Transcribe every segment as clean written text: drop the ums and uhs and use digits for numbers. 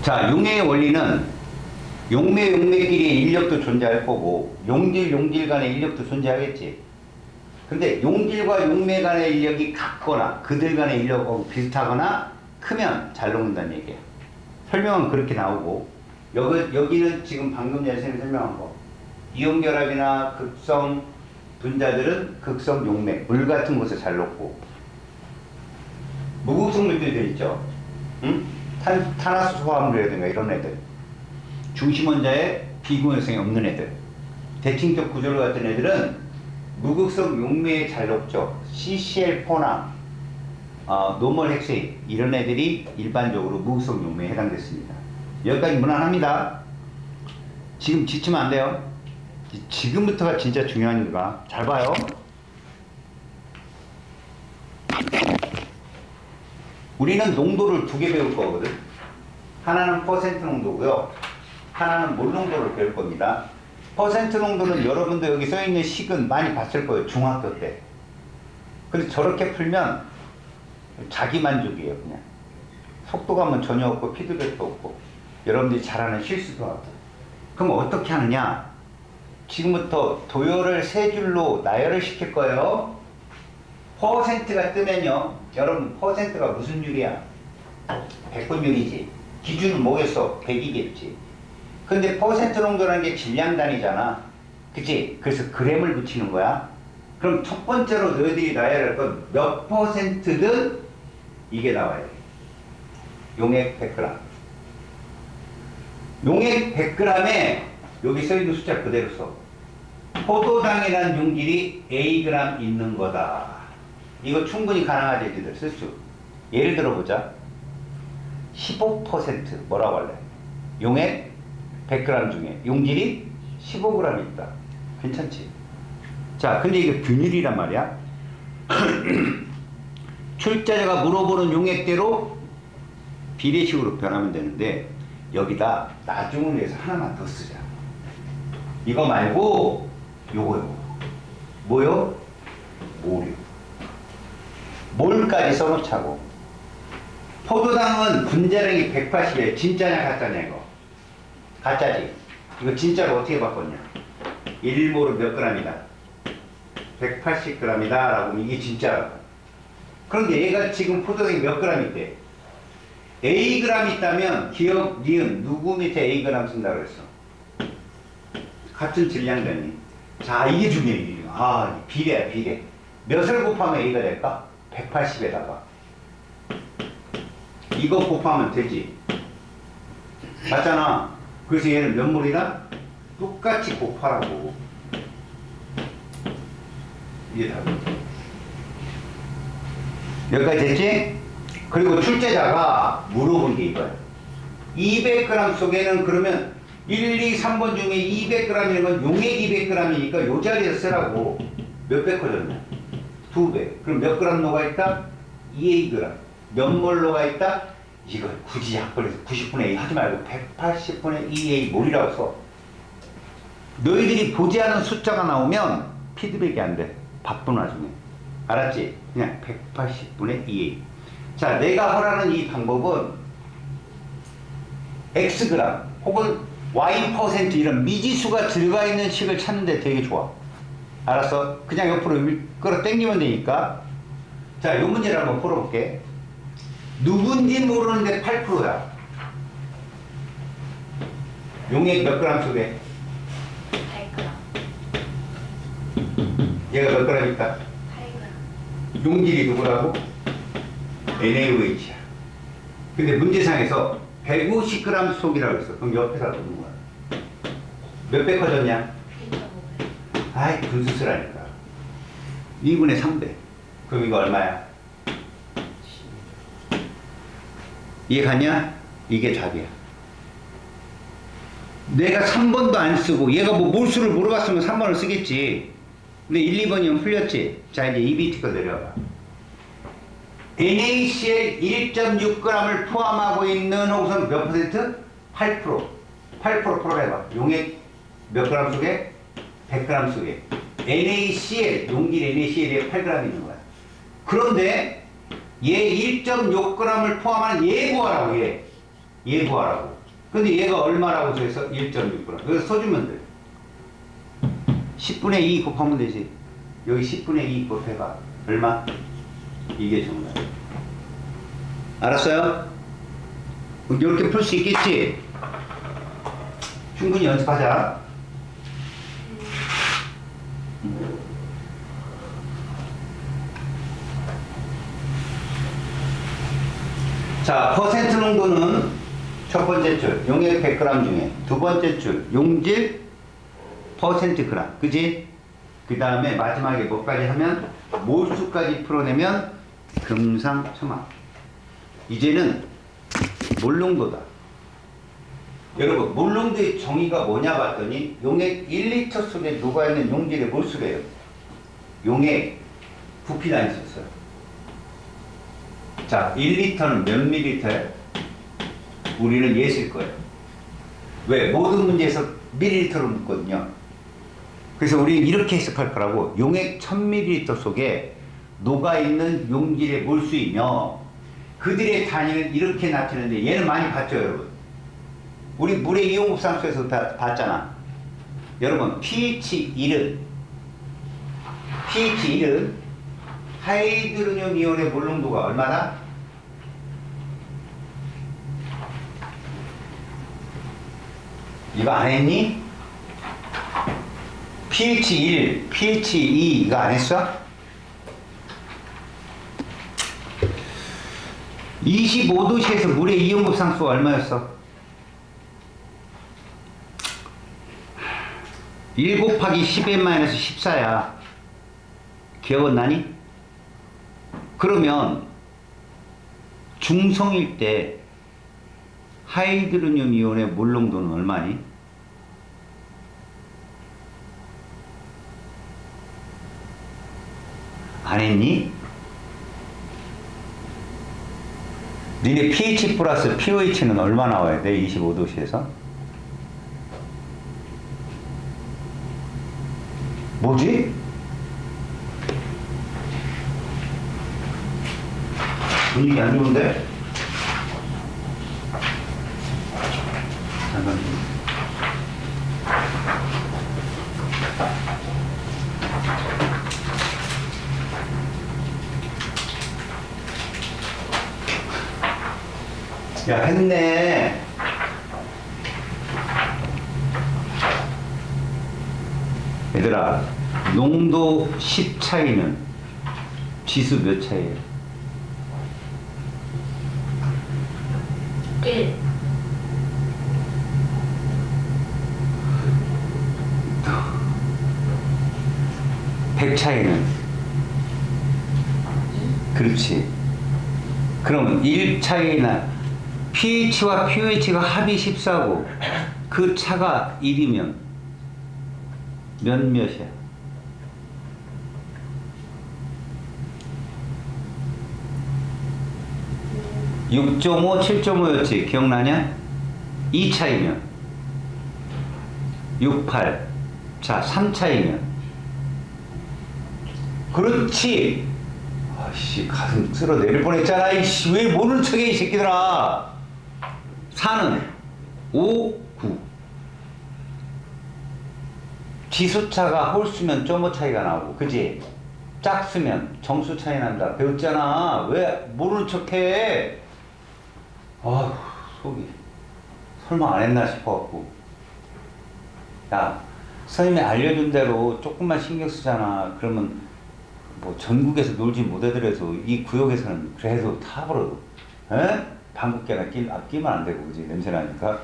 자, 용매의 원리는 용매끼리의 인력도 존재할 거고 용질 간의 인력도 존재하겠지. 근데 용질과 용매 간의 인력이 같거나 그들 간의 인력하고 비슷하거나 크면 잘 녹는다는 얘기야. 설명은 그렇게 나오고 여기는 지금 방금 전에 선생님이 설명한 거 이온결합이나 극성 분자들은 극성 용매 물 같은 곳에 잘 녹고 무극성 물질들 있죠. 응? 탄화수소 화합물이라든가 이런 애들 중심원자에 비공유성이 없는 애들 대칭적 구조를 갖던 애들은 무극성 용매에 잘 녹죠. CCl4나 노멀 헥세인 이런 애들이 일반적으로 무극성 용매에 해당됐습니다. 여기까지 무난합니다. 지금 지치면 안 돼요. 지금부터가 진짜 중요하니까 잘 봐요. 우리는 농도를 두 개 배울 거거든. 하나는 퍼센트 농도고요. 하나는 몰 농도를 배울 겁니다. 퍼센트 농도는 여러분도 여기 써있는 식은 많이 봤을 거예요. 중학교 때. 근데 저렇게 풀면 자기만족이에요. 그냥 속도감은 전혀 없고 피드백도 없고 여러분들이 잘하는 실수도 하고. 그럼 어떻게 하느냐? 지금부터 도열을 세 줄로 나열을 시킬 거예요. 퍼센트가 뜨면요. 여러분 퍼센트가 무슨 율이야? 100분율이지. 기준은 뭐겠어? 100이겠지. 근데 퍼센트 농도라는 게 질량 단위잖아. 그치? 그래서 그램을 붙이는 거야. 그럼 첫 번째로 너희들이 나열할 건 몇 퍼센트든 이게 나와야 돼. 용액 100g. 용액 100g에 여기 써있는 숫자 그대로 써. 포도당이라는 용질이 Ag 있는 거다. 이거 충분히 가능하지, 얘들 쓸 수. 예를 들어보자. 15% 뭐라고 할래? 용액 100g 중에 용질이 15g 있다. 괜찮지? 자, 근데 이게 균일이란 말이야. 출제자가 물어보는 용액대로 비례식으로 변하면 되는데 여기다 나중을 위해서 하나만 더 쓰자. 이거 말고 요거 뭐요? 모류. 몰까지 써놓자고. 포도당은 분자량이 180이에요. 진짜냐 가짜냐 이거. 가짜지. 이거 진짜로 어떻게 바꿨냐. 1몰은 몇 g이다? 180g이다 라고 하면 이게 진짜라고. 그런데 얘가 지금 포도당이 몇 g 있대? Ag 있다면 기억, 니은 누구 밑에 Ag 쓴다고 그랬어? 같은 질량 단위. 자, 이게 중요해. 아, 비례야, 비례. 몇을 곱하면 A가 될까? 180에다가. 이거 곱하면 되지. 맞잖아. 그래서 얘는 몇 몰이다? 똑같이 곱하라고. 이게 답이지. 여기까지 됐지? 그리고 출제자가 물어본 게 이거야. 200g 속에는 그러면 1, 2, 3번 중에 200g이면 용액 200g이니까 요 자리에 쓰라고. 몇 배 커졌냐? 2배. 그럼 몇 g 녹아있다? 2Ag. 몇 몰 녹아있다? 이거 굳이 약분해서 90분의 2 하지 말고 180분의 2A 몰이라고 써. 너희들이 보지 않은 숫자가 나오면 피드백이 안 돼. 바쁜 와중에. 알았지? 그냥 180분의 2A. 자, 내가 하라는 이 방법은 Xg 혹은 Y% 이런 미지수가 들어가 있는 식을 찾는데 되게 좋아. 알았어? 그냥 옆으로 끌어 당기면 되니까. 자, 이 문제를 한번 풀어볼게. 누군지 모르는데 8%야. 용액 몇 g 속에? 8g. 얘가 몇 g일까? 8g. 용질이 누구라고? NaOH야. 근데 문제상에서 150g 속이라고 했어. 그럼 옆에다 놓는 거야. 몇 배 커졌냐? 1.5배. 아이, 분수스라니까. 2분의 3배. 그럼 이거 얼마야? 이해 갔냐? 이게 답이야. 내가 3번도 안 쓰고 얘가 뭐 몰수를 물어봤으면 3번을 쓰겠지. 근데 1, 2번이면 풀렸지. 자, 이제 EBT가 내려와봐. NaCl 1.6g을 포함하고 있는 혹은 몇 퍼센트? 8%. 8% 풀어내봐. 용액 몇 g 속에? 100g 속에. NaCl, 용질 NaCl에 8g 있는 거야. 그런데 얘 1.6g을 포함한 얘 구하라고 얘. 얘 구하라고. 근데 얘가 얼마라고 해서 1.6g. 그래서 써주면 돼. 10분의 2 곱하면 되지. 여기 10분의 2 곱해봐. 얼마? 이게 정답. 알았어요? 이렇게 풀 수 있겠지? 충분히 연습하자. 자, 퍼센트 농도는 첫 번째 줄, 용액 100g 중에 두 번째 줄, 용질 퍼센트 그램. 그지? 그 다음에 마지막에 뭐까지 하면 몰수까지 풀어내면 금상첨화. 이제는 몰농도다. 여러분, 몰농도의 정의가 뭐냐 봤더니 용액 1리터 속에 녹아있는 용질의 몰수래요. 용액 부피가 있었어요. 자, 1리터는 몇 밀리리터예요? 우리는 예쓸 거예요. 왜? 모든 문제에서 밀리리터로 묻거든요. 그래서 우리는 이렇게 해석할 거라고. 용액 1000ml 속에 녹아있는 용질의 몰수이며 그들의 단위는 이렇게 나타내는데 얘는 많이 봤죠, 여러분? 우리 물의 이온곱상수에서 다 봤잖아. 여러분, pH 1은 하이드로늄 이온의 몰농도가 얼마다? 이거 안 했니? pH 1, pH 2 이거 안 했어? 25도씨에서 물의 이온곱상수가 얼마였어? 1 곱하기 10n 14야. 기억나니? 그러면 중성일 때 하이드로늄 이온의 몰농도는 얼마니? 안 했니? 니네 pH 플러스 pOH는 얼마 나와야 돼? 25도씨에서? 뭐지? 분위기 안 좋은데? 잠깐만. 야, 했네. 얘들아, 농도 10 차이는 지수 몇 차이에요? 1. 100 차이는? 그렇지. 그러면 1 차이나 pH와 pOH가 합이 14고 그 차가 1이면 몇몇이야? 6.5, 7.5였지. 기억나냐? 2 차이면 6, 8. 자, 3 차이면 그렇지. 아씨, 가슴 쓸어 내릴 뻔했잖아. 이씨, 왜 모르는 척해 이 새끼들아. 4는 5, 9. 지수차가 홀수면 점호 차이가 나오고, 그지? 짝수면 정수 차이 난다. 배웠잖아. 왜 모르는 척해? 아휴, 속이 설마 안 했나 싶어갖고. 야, 선생님이 알려준 대로 조금만 신경 쓰잖아. 그러면 뭐 전국에서 놀지 못하더라도 이 구역에서는 그래도 탑으로, 에? 방귀깨나 끼면 안 되고, 그지? 냄새 나니까.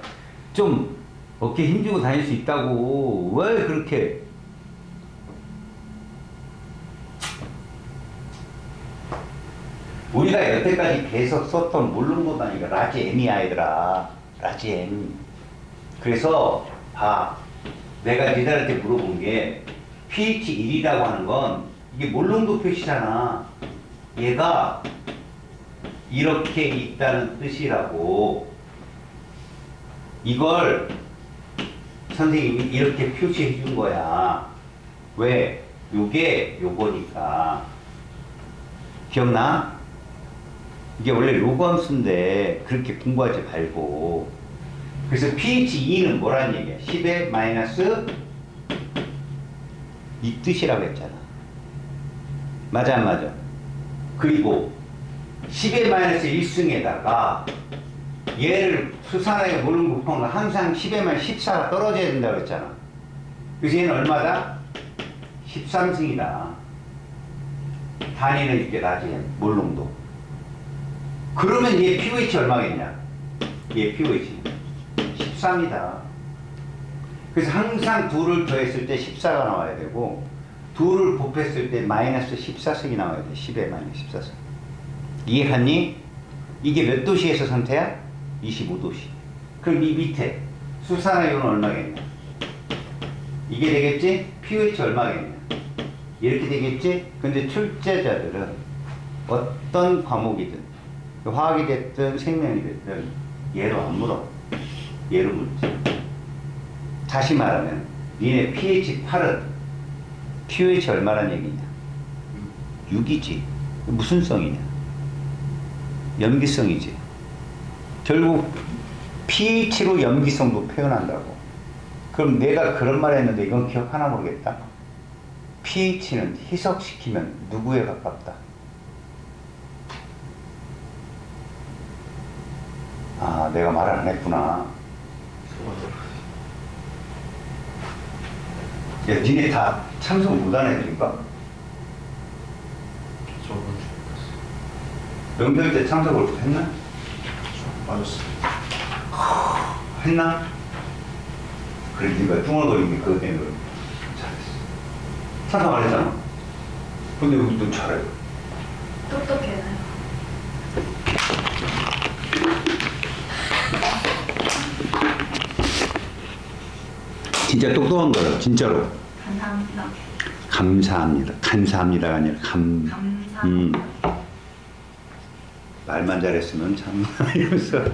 좀 어깨 힘주고 다닐 수 있다고. 왜 그렇게. 우리가 여태까지 계속 썼던 몰롱노단이가 라지 M이야, 얘들아. 라지 M. 그래서 봐. 내가 니들한테 물어본 게 pH 1이라고 하는 건 이게 몰농도 표시잖아. 얘가 이렇게 있다는 뜻이라고. 이걸 선생님이 이렇게 표시해 준 거야. 왜? 요게 요거니까. 기억나? 이게 원래 로그함수인데 그렇게 공부하지 말고. 그래서 pH 2는 뭐라는 얘기야? 10의 마이너스 이 뜻이라고 했잖아. 맞아 안 맞아? 그리고 10의 마이너스 1승에다가 얘를 수산하게 모르는 곱하면 항상 10의 마이너스 14가 떨어져야 된다고 했잖아. 그래서 얘는 얼마다? 13승이다. 단위는 이렇게 나지, 몰롱도. 그러면 얘 pH 얼마겠냐? 얘 pH 13이다. 그래서 항상 2를 더했을 때 14가 나와야 되고 2를 곱했을 때 마이너스 14승이 나와야 돼. 10에 마이너스 14승. 이해했니? 이게 몇 도시에서 상태야? 25도시. 그럼 이 밑에 수산화이온은 얼마겠냐? 이게 되겠지? pH 얼마겠냐? 이렇게 되겠지? 근데 출제자들은 어떤 과목이든 화학이 됐든 생명이 됐든 얘로 안 물어. 얘로 묻지. 다시 말하면 니네 pH 8은 pH 얼마란 얘기냐? 6이지. 무슨 성이냐? 염기성이지. 결국 pH로 염기성도 표현한다고. 그럼 내가 그런 말 했는데 이건 기억하나 모르겠다. pH는 희석시키면 누구에 가깝다? 아, 내가 말을 안 했구나. 야, 니네 다 참석 못한 애들인가? 저는 명절 때 참석을 했나? 맞았어요. 했나? 그래, 니가 중얼거린 게 그것 때문에 그래. 잘했어. 참석 안 했잖아. 근데 여기 또 잘해. 똑똑해요. 진짜 똑똑한 거예요, 진짜로. 감사합니다. 감사합니다. 감사합니다가 아니라 감사합니다. 말만 잘했으면 참 이러면서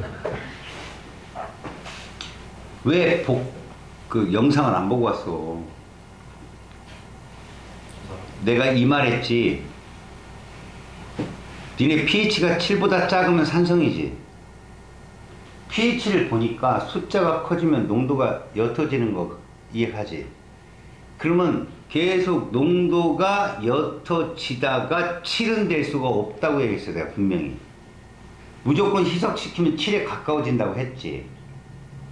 왜 그 영상을 안 보고 왔어? 내가 이 말했지. 니네 pH가 7보다 작으면 산성이지. pH를 보니까 숫자가 커지면 농도가 옅어지는 거 이해하지? 그러면 계속 농도가 옅어지다가 7은 될 수가 없다고 얘기했어, 내가 분명히. 무조건 희석시키면 7에 가까워진다고 했지.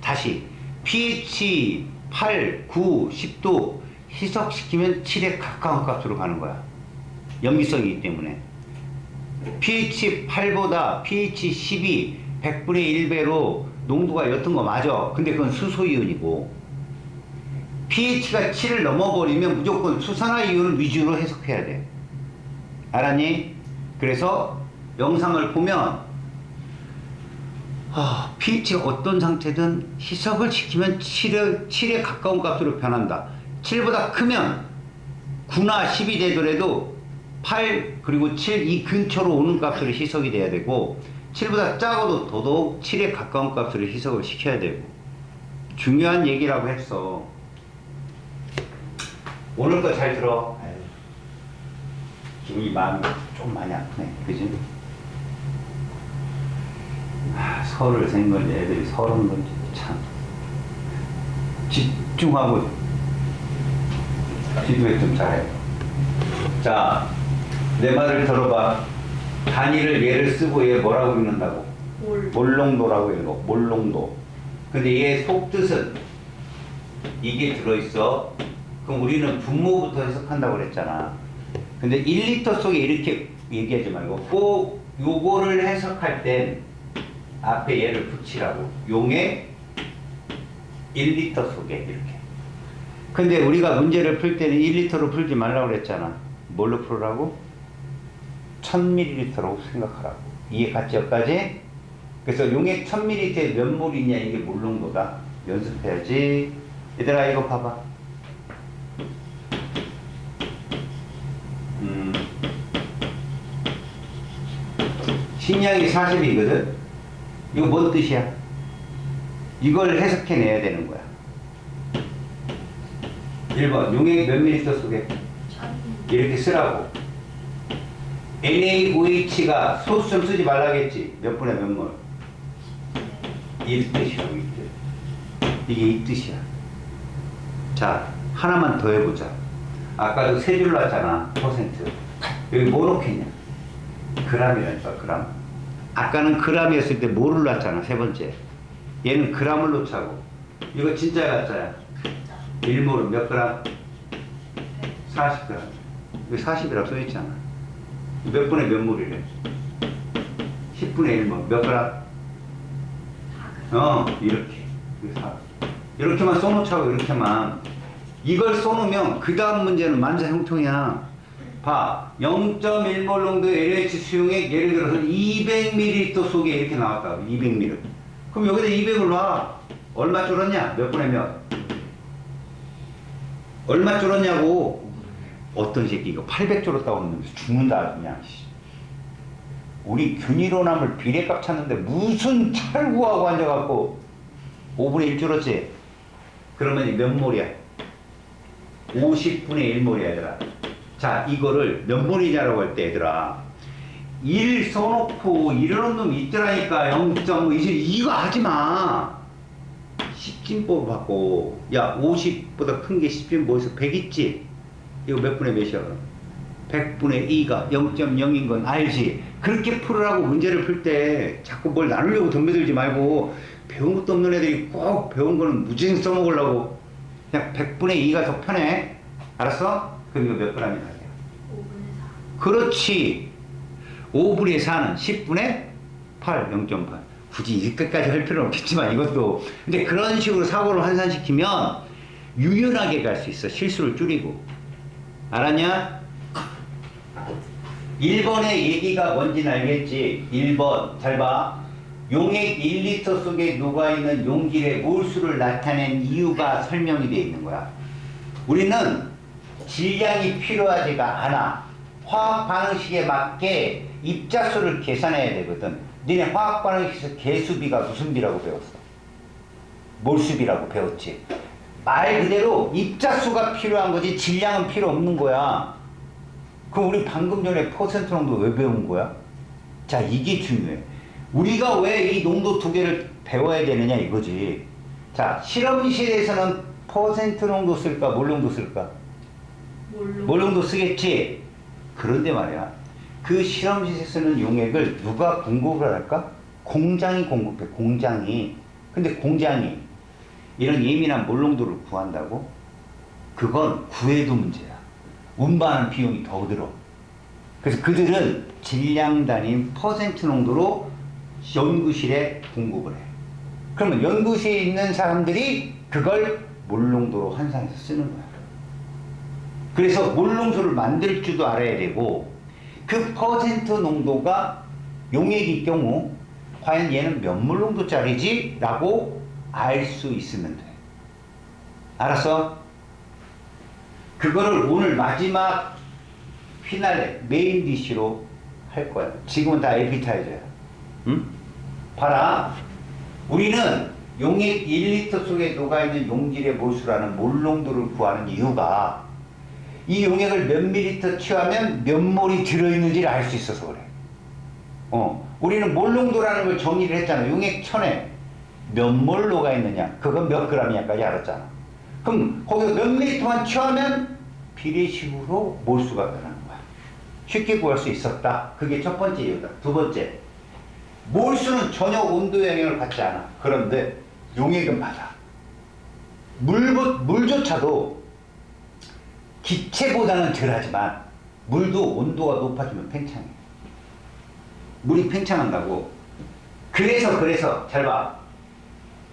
다시 pH 8, 9, 10도 희석시키면 7에 가까운 값으로 가는 거야. 염기성이기 때문에. pH 8보다 pH 10이 100분의 1배로 농도가 옅은 거 맞아. 근데 그건 수소이온이고 pH가 7을 넘어버리면 무조건 수산화이온을 위주로 해석해야 돼. 알았니? 그래서 영상을 보면 pH가 어떤 상태든 희석을 시키면 7에 가까운 값으로 변한다. 7보다 크면 9나 10이 되더라도 8 그리고 7 이 근처로 오는 값으로 희석이 돼야 되고 7보다 작아도 더더욱 7에 가까운 값으로 희석을 시켜야 되고 중요한 얘기라고 했어. 오늘 거 잘 들어. 아유, 기분이 마음이 좀 많이 아프네. 그지? 설을 센 건지 애들이 설은 건지 참 집중하고 피드백 좀 잘해. 자, 내 말을 들어봐. 단위를 얘를 쓰고 얘 뭐라고 읽는다고? 몰농도라고 읽어. 몰농도. 근데 얘 속뜻은 이게 들어있어. 그럼 우리는 분모부터 해석한다고 그랬잖아. 근데 1리터 속에 이렇게 얘기하지 말고 꼭 요거를 해석할 땐 앞에 얘를 붙이라고. 용의 1리터 속에 이렇게. 근데 우리가 문제를 풀 때는 1리터로 풀지 말라고 그랬잖아. 뭘로 풀으라고? 1000ml라고 생각하라고. 이해 갔지 여기까지? 그래서 용액 1000ml에 몇 몰이냐 이게 몰농도다. 연습해야지. 얘들아 이거 봐봐. 신양이 40이거든? 이거 뭔 뜻이야? 이걸 해석해내야 되는 거야. 1번 용액 몇 밀리터 속에 이렇게 쓰라고. NaOH가 소수 좀 쓰지 말라겠지. 몇 분의 몇 몰? 이 뜻이라고 이 뜻. 이게 이 뜻이야. 자, 하나만 더 해보자. 아까도 세 줄 놨잖아. 퍼센트. 여기 뭐 넣겠냐? 그람이라니까, 그람. 아까는 그람이었을 때 뭐를 놨잖아. 세 번째. 얘는 그람을 놓자고. 이거 진짜 가짜야. 1몰은 몇 그람? 40g. 여기 40이라고 써있잖아. 몇 분의 몇 몰이래? 10분의 1몰. 몇 그람? 이렇게. 이렇게만 써놓자고, 이렇게만. 이걸 써놓으면 그 다음 문제는 만사형통이야. 봐. 0.1몰 농도의 LH 수용액 예를 들어서 200ml 속에 이렇게 나왔다. 200ml. 그럼 여기다 200을 놔. 얼마 줄었냐? 몇 분의 몇? 얼마 줄었냐고. 어떤 새끼 이거 800 줄었다고 그러는데 죽는다 그냥. 우리 균일원함을 비례값 찾는데 무슨 철구하고 앉아갖고 5분의 1 줄었지? 그러면 몇 몰이야? 50분의 1몰이야 얘들아. 자, 이거를 몇 몰이냐라고 할 때 얘들아 1 써놓고 이러는 놈 있더라니까. 0.5 이거 하지마. 10진법으로 바꿔. 야, 50보다 큰 게 10진법에서 100 있지? 이거 몇 분의 몇이야 그럼? 100분의 2가 0.0인 건 알지? 그렇게 풀으라고 문제를 풀 때 자꾸 뭘 나누려고 덤벼들지 말고 배운 것도 없는 애들이 꼭 배운 거는 무지개 써먹으려고 그냥 100분의 2가 더 편해. 알았어? 그럼 이거 몇 g이나 돼? 5분의 4. 그렇지. 5분의 4는 10분의 8, 0.8. 굳이 이렇게까지 할 필요는 없겠지만 이것도. 근데 그런 식으로 사고를 환산시키면 유연하게 갈 수 있어. 실수를 줄이고. 알았냐? 1번의 얘기가 뭔지는 알겠지? 1번 잘 봐. 용액 1리터 속에 녹아있는 용질의 몰수를 나타낸 이유가 설명이 되어 있는 거야. 우리는 질량이 필요하지가 않아. 화학 반응식에 맞게 입자수를 계산해야 되거든. 너네 화학 반응식에서 개수비가 무슨 비라고 배웠어? 몰수비라고 배웠지. 말 그대로 입자수가 필요한 거지 질량은 필요 없는 거야. 그럼 우리 방금 전에 퍼센트 농도 왜 배운 거야? 자, 이게 중요해. 우리가 왜 이 농도 두 개를 배워야 되느냐 이거지. 자, 실험실에서는 퍼센트 농도 쓸까 몰 농도 쓸까? 몰 농도 쓰겠지. 그런데 말이야, 그 실험실에 쓰는 용액을 누가 공급을 할까? 공장이 공급해. 공장이. 근데 공장이 이런 예민한 몰 농도를 구한다고? 그건 구해도 문제야. 운반하는 비용이 더 들어. 그래서 그들은 질량 단위인 퍼센트 농도로 연구실에 공급을 해. 그러면 연구실에 있는 사람들이 그걸 몰 농도로 환산해서 쓰는 거야. 그래서 몰 농도를 만들 줄도 알아야 되고, 그 퍼센트 농도가 용액일 경우 과연 얘는 몇 몰 농도짜리지? 라고 알 수 있으면 돼. 알았어? 그거를 오늘 마지막 피날레 메인 디쉬로 할 거야. 지금은 다 에피타이저야. 응? 봐라. 우리는 용액 1리터 속에 녹아있는 용질의 몰수라는 몰 농도를 구하는 이유가 이 용액을 몇 밀리리터 취하면 몇 몰이 들어있는지를 알 수 있어서 그래. 우리는 몰 농도라는 걸 정의를 했잖아. 용액 1000에 몇 몰 녹아있느냐, 그건 몇 g이냐까지 알았잖아. 그럼 거기서 몇 밀리리터만 취하면 비례식으로 몰수가 변하는 거야. 쉽게 구할 수 있었다. 그게 첫 번째 이유다. 두 번째, 몰수는 전혀 온도 영향을 받지 않아. 그런데 용액은 받아. 물조차도 기체보다는 덜하지만 물도 온도가 높아지면 팽창해. 물이 팽창한다고. 그래서 잘 봐.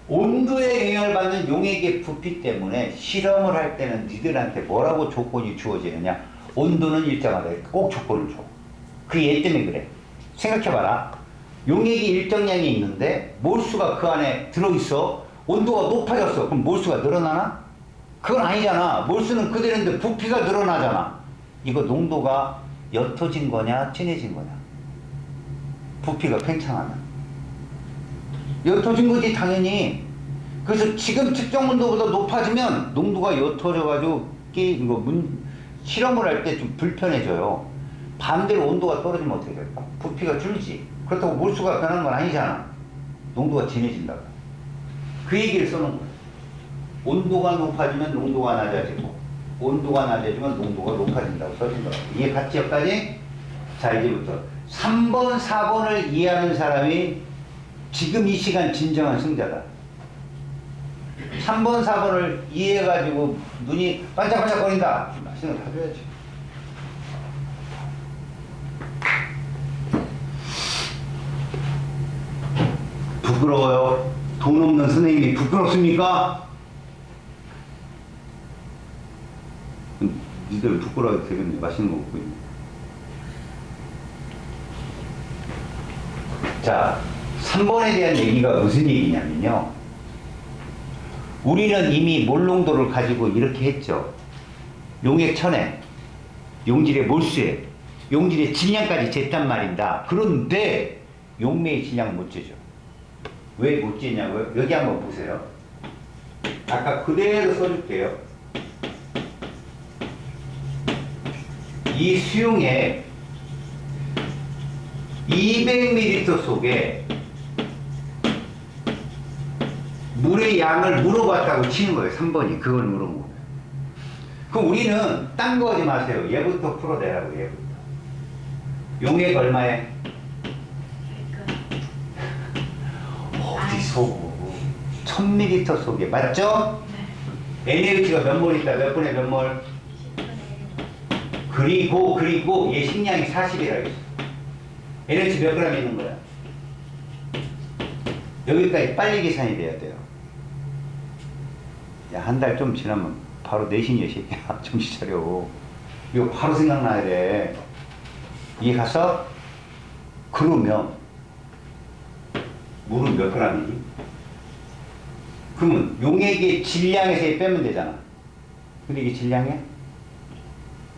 온도에 영향을 받는 용액의 부피 때문에 실험을 할 때는 니들한테 뭐라고 조건이 주어지느냐? 온도는 일정하다. 꼭 조건을 줘. 그게 얘 때문에 그래. 생각해봐라. 용액이 일정량이 있는데 몰수가 그 안에 들어있어. 온도가 높아졌어. 그럼 몰수가 늘어나나? 그건 아니잖아. 몰수는 그대로인데 부피가 늘어나잖아. 이거 농도가 옅어진 거냐 진해진 거냐? 부피가 팽창하면 옅어진 거지 당연히. 그래서 지금 측정 온도보다 높아지면 농도가 옅어져가지고 실험을 할 때 좀 불편해져요. 반대로 온도가 떨어지면 어떻게 될까? 부피가 줄지. 그렇다고 몰수가 변하는 건 아니잖아. 농도가 진해진다고. 그 얘기를 써놓은 거야. 온도가 높아지면 농도가 낮아지고 온도가 낮아지면 농도가 높아진다고 써진 거야. 이해 갔지 여기까지? 자 이제부터 3번 4번을 이해하는 사람이 지금 이 시간 진정한 승자다. 3번 4번을 이해해가지고 눈이 반짝반짝거린다. 생각 다 줘야지. 부끄러워요? 돈 없는 선생님이 부끄럽습니까? 니들 부끄러워도 되겠네. 맛있는 거 먹고 있네. 자, 3번에 대한 얘기가 무슨 얘기냐면요. 우리는 이미 몰농도를 가지고 이렇게 했죠. 용액 천에, 용질의 몰수에, 용질의 질량까지 쟀단 말입니다. 그런데 용매의 질량은 못 재죠. 왜 못 재냐고요? 여기 한번 보세요. 아까 그대로 써줄게요. 이 수용액 200ml 속에 물의 양을 물어봤다고 치는 거예요. 3번이 그걸 물어본 거예요. 그럼 우리는 딴 거 하지 마세요. 얘부터 풀어내라고. 얘부터. 용액 얼마에? 어디서 1000ml 속에 맞죠? 네. NaOH가 몇 몰 있다. 몇 분에 몇 몰? 10분의 1. 그리고 얘 식량이 40이라 했어. NaOH 몇 그램 있는 거야? 여기까지 빨리 계산이 돼야 돼요. 야, 한 달 좀 지나면 바로 내신이야, 새끼야. 정신 차려. 이거 바로 생각나야 돼. 이해 가서? 그러면 물은 몇 그램이니? 그러면 용액의 질량에서 빼면 되잖아. 근데 이게 질량이야?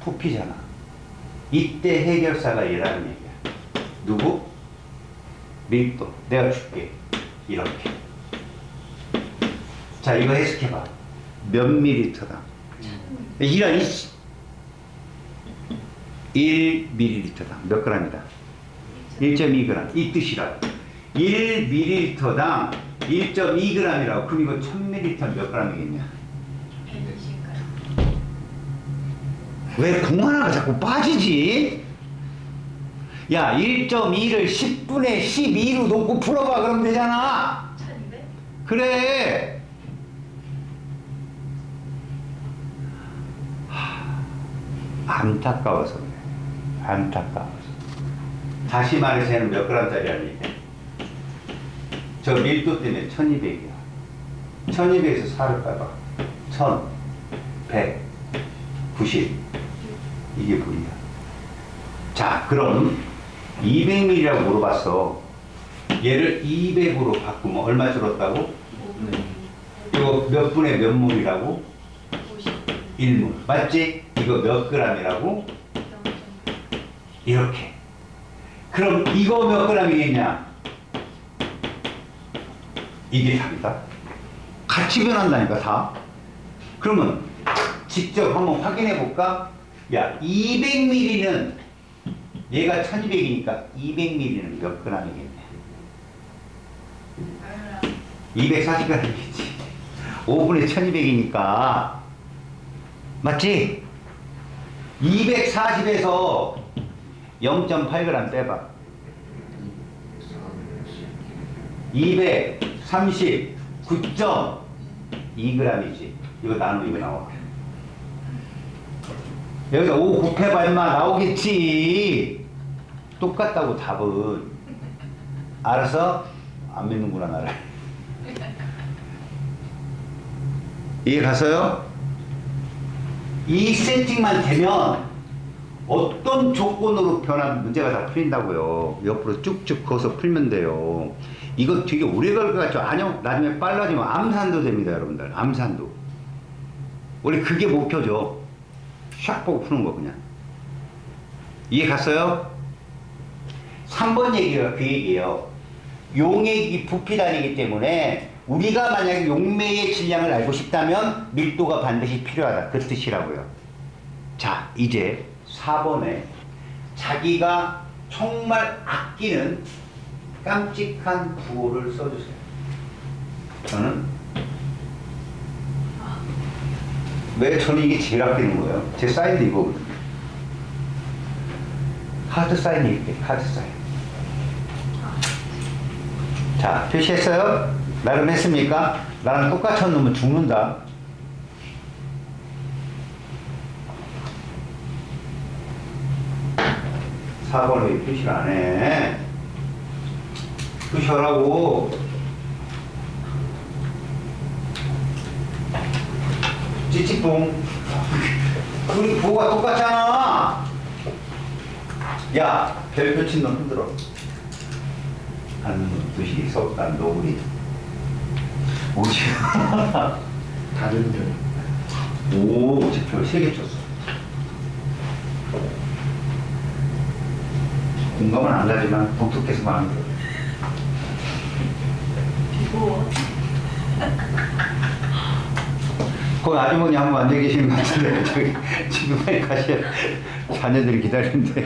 부피잖아. 이때 해결사가 얘라는 얘기야. 누구? 밀도. 내가 줄게. 이렇게. 자, 이거 해석해봐. 몇 밀리터다? 이런 1ml다. 몇 g이다? 1.2g. 이 뜻이라. 1ml당 1.2g이라고. 그럼 이거 1000ml 몇 g이겠냐? 120g. 왜 공 하나가 자꾸 빠지지? 야, 1.2를 10분의 12로 놓고 풀어봐. 그러면 되잖아. 1200? 그래. 안타까워서 그래. 안타까워서. 다시 말해서 얘는 몇 g짜리 아니냐? 저 밀도 때문에 1200이야. 1200에서 4를 빼봐. 1190. 이게 뭐야? 자, 그럼 200ml라고 물어봤어. 얘를 200으로 바꾸면 얼마 줄었다고? 이거 몇 분의 몇 몰이라고? 1몰. 맞지? 이거 몇 g이라고? 이렇게. 그럼 이거 몇 g이겠냐? 이게 답이다. 같이 변한다니까 다. 그러면 직접 한번 확인해 볼까? 야, 200ml는 얘가 1200이니까 200ml는 몇 g이겠냐? 240g이겠지. 5분의 1200이니까 맞지? 240에서 0.8g 빼봐. 239.2g이지. 이거 나누면 이거 나와. 여기서 5 곱해봐 임마. 나오겠지. 똑같다고 답은. 알아서? 안 믿는구나 나를. 이해 갔어요? 이 세팅만 되면 어떤 조건으로 변하면 문제가 다 풀린다고요. 옆으로 쭉쭉 그어서 풀면 돼요. 이거 되게 오래 걸 것 같죠? 아니요. 나중에 빨라지면 암산도 됩니다, 여러분들. 암산도. 원래 그게 목표죠. 샥 보고 푸는 거 그냥. 이해 갔어요? 3번 얘기가 그 얘기예요. 용액이 부피 단위이기 때문에 우리가 만약에 용매의 질량을 알고 싶다면 밀도가 반드시 필요하다. 그 뜻이라고요. 자, 이제 4번에 자기가 정말 아끼는 깜찍한 구호를 써주세요. 저는 왜 저는 이게 제일 아끼는 거예요? 제 사인도 이거거든요. 카드 사인이 이렇게 카드 사인. 자, 표시했어요? 나름 했습니까? 나랑 똑같이 한 놈은 죽는다. 사 번 왜 표시를 안 해? 표시하라고. 찌찌뽕. 우리 부호가 똑같잖아. 야, 별표 친 놈 흔들어. 한 두시 석단 노구리. 오지. 다른 별. 오, 제표 3개 쳤어. 공감은 안 가지만 독특해서 마음에 들어. 비고 거기 아주머니 한 분 앉아 계시는 것 같은데 저기 지금 빨리 가셔야 자녀들이 기다리는데.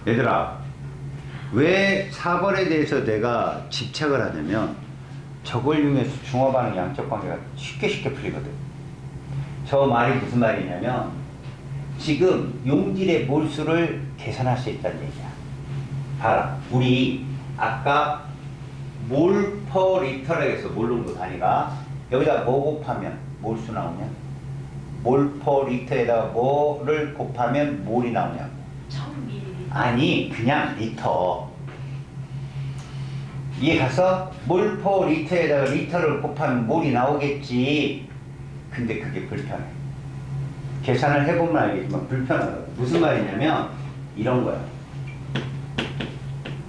얘들아, 왜 4번에 대해서 내가 집착을 하냐면 저걸 이용해서 중화반응 양적 관계가 쉽게 풀리거든. 저 말이 무슨 말이냐면 지금 용질의 몰수를 계산할 수 있다는 얘기야. 봐라, 우리 아까 몰 퍼 리터라고 해서 몰농도 단위가 여기다 뭐 곱하면 몰수 나오냐? 몰 퍼 리터에다가 뭐를 곱하면 몰이 나오냐고. 1000ml. 아니, 그냥 리터. 이해 가서 몰 퍼 리터에다가 리터를 곱하면 몰이 나오겠지. 근데 그게 불편해. 계산을 해보면 알겠지만 불편하다고. 무슨 말이냐면 이런 거야.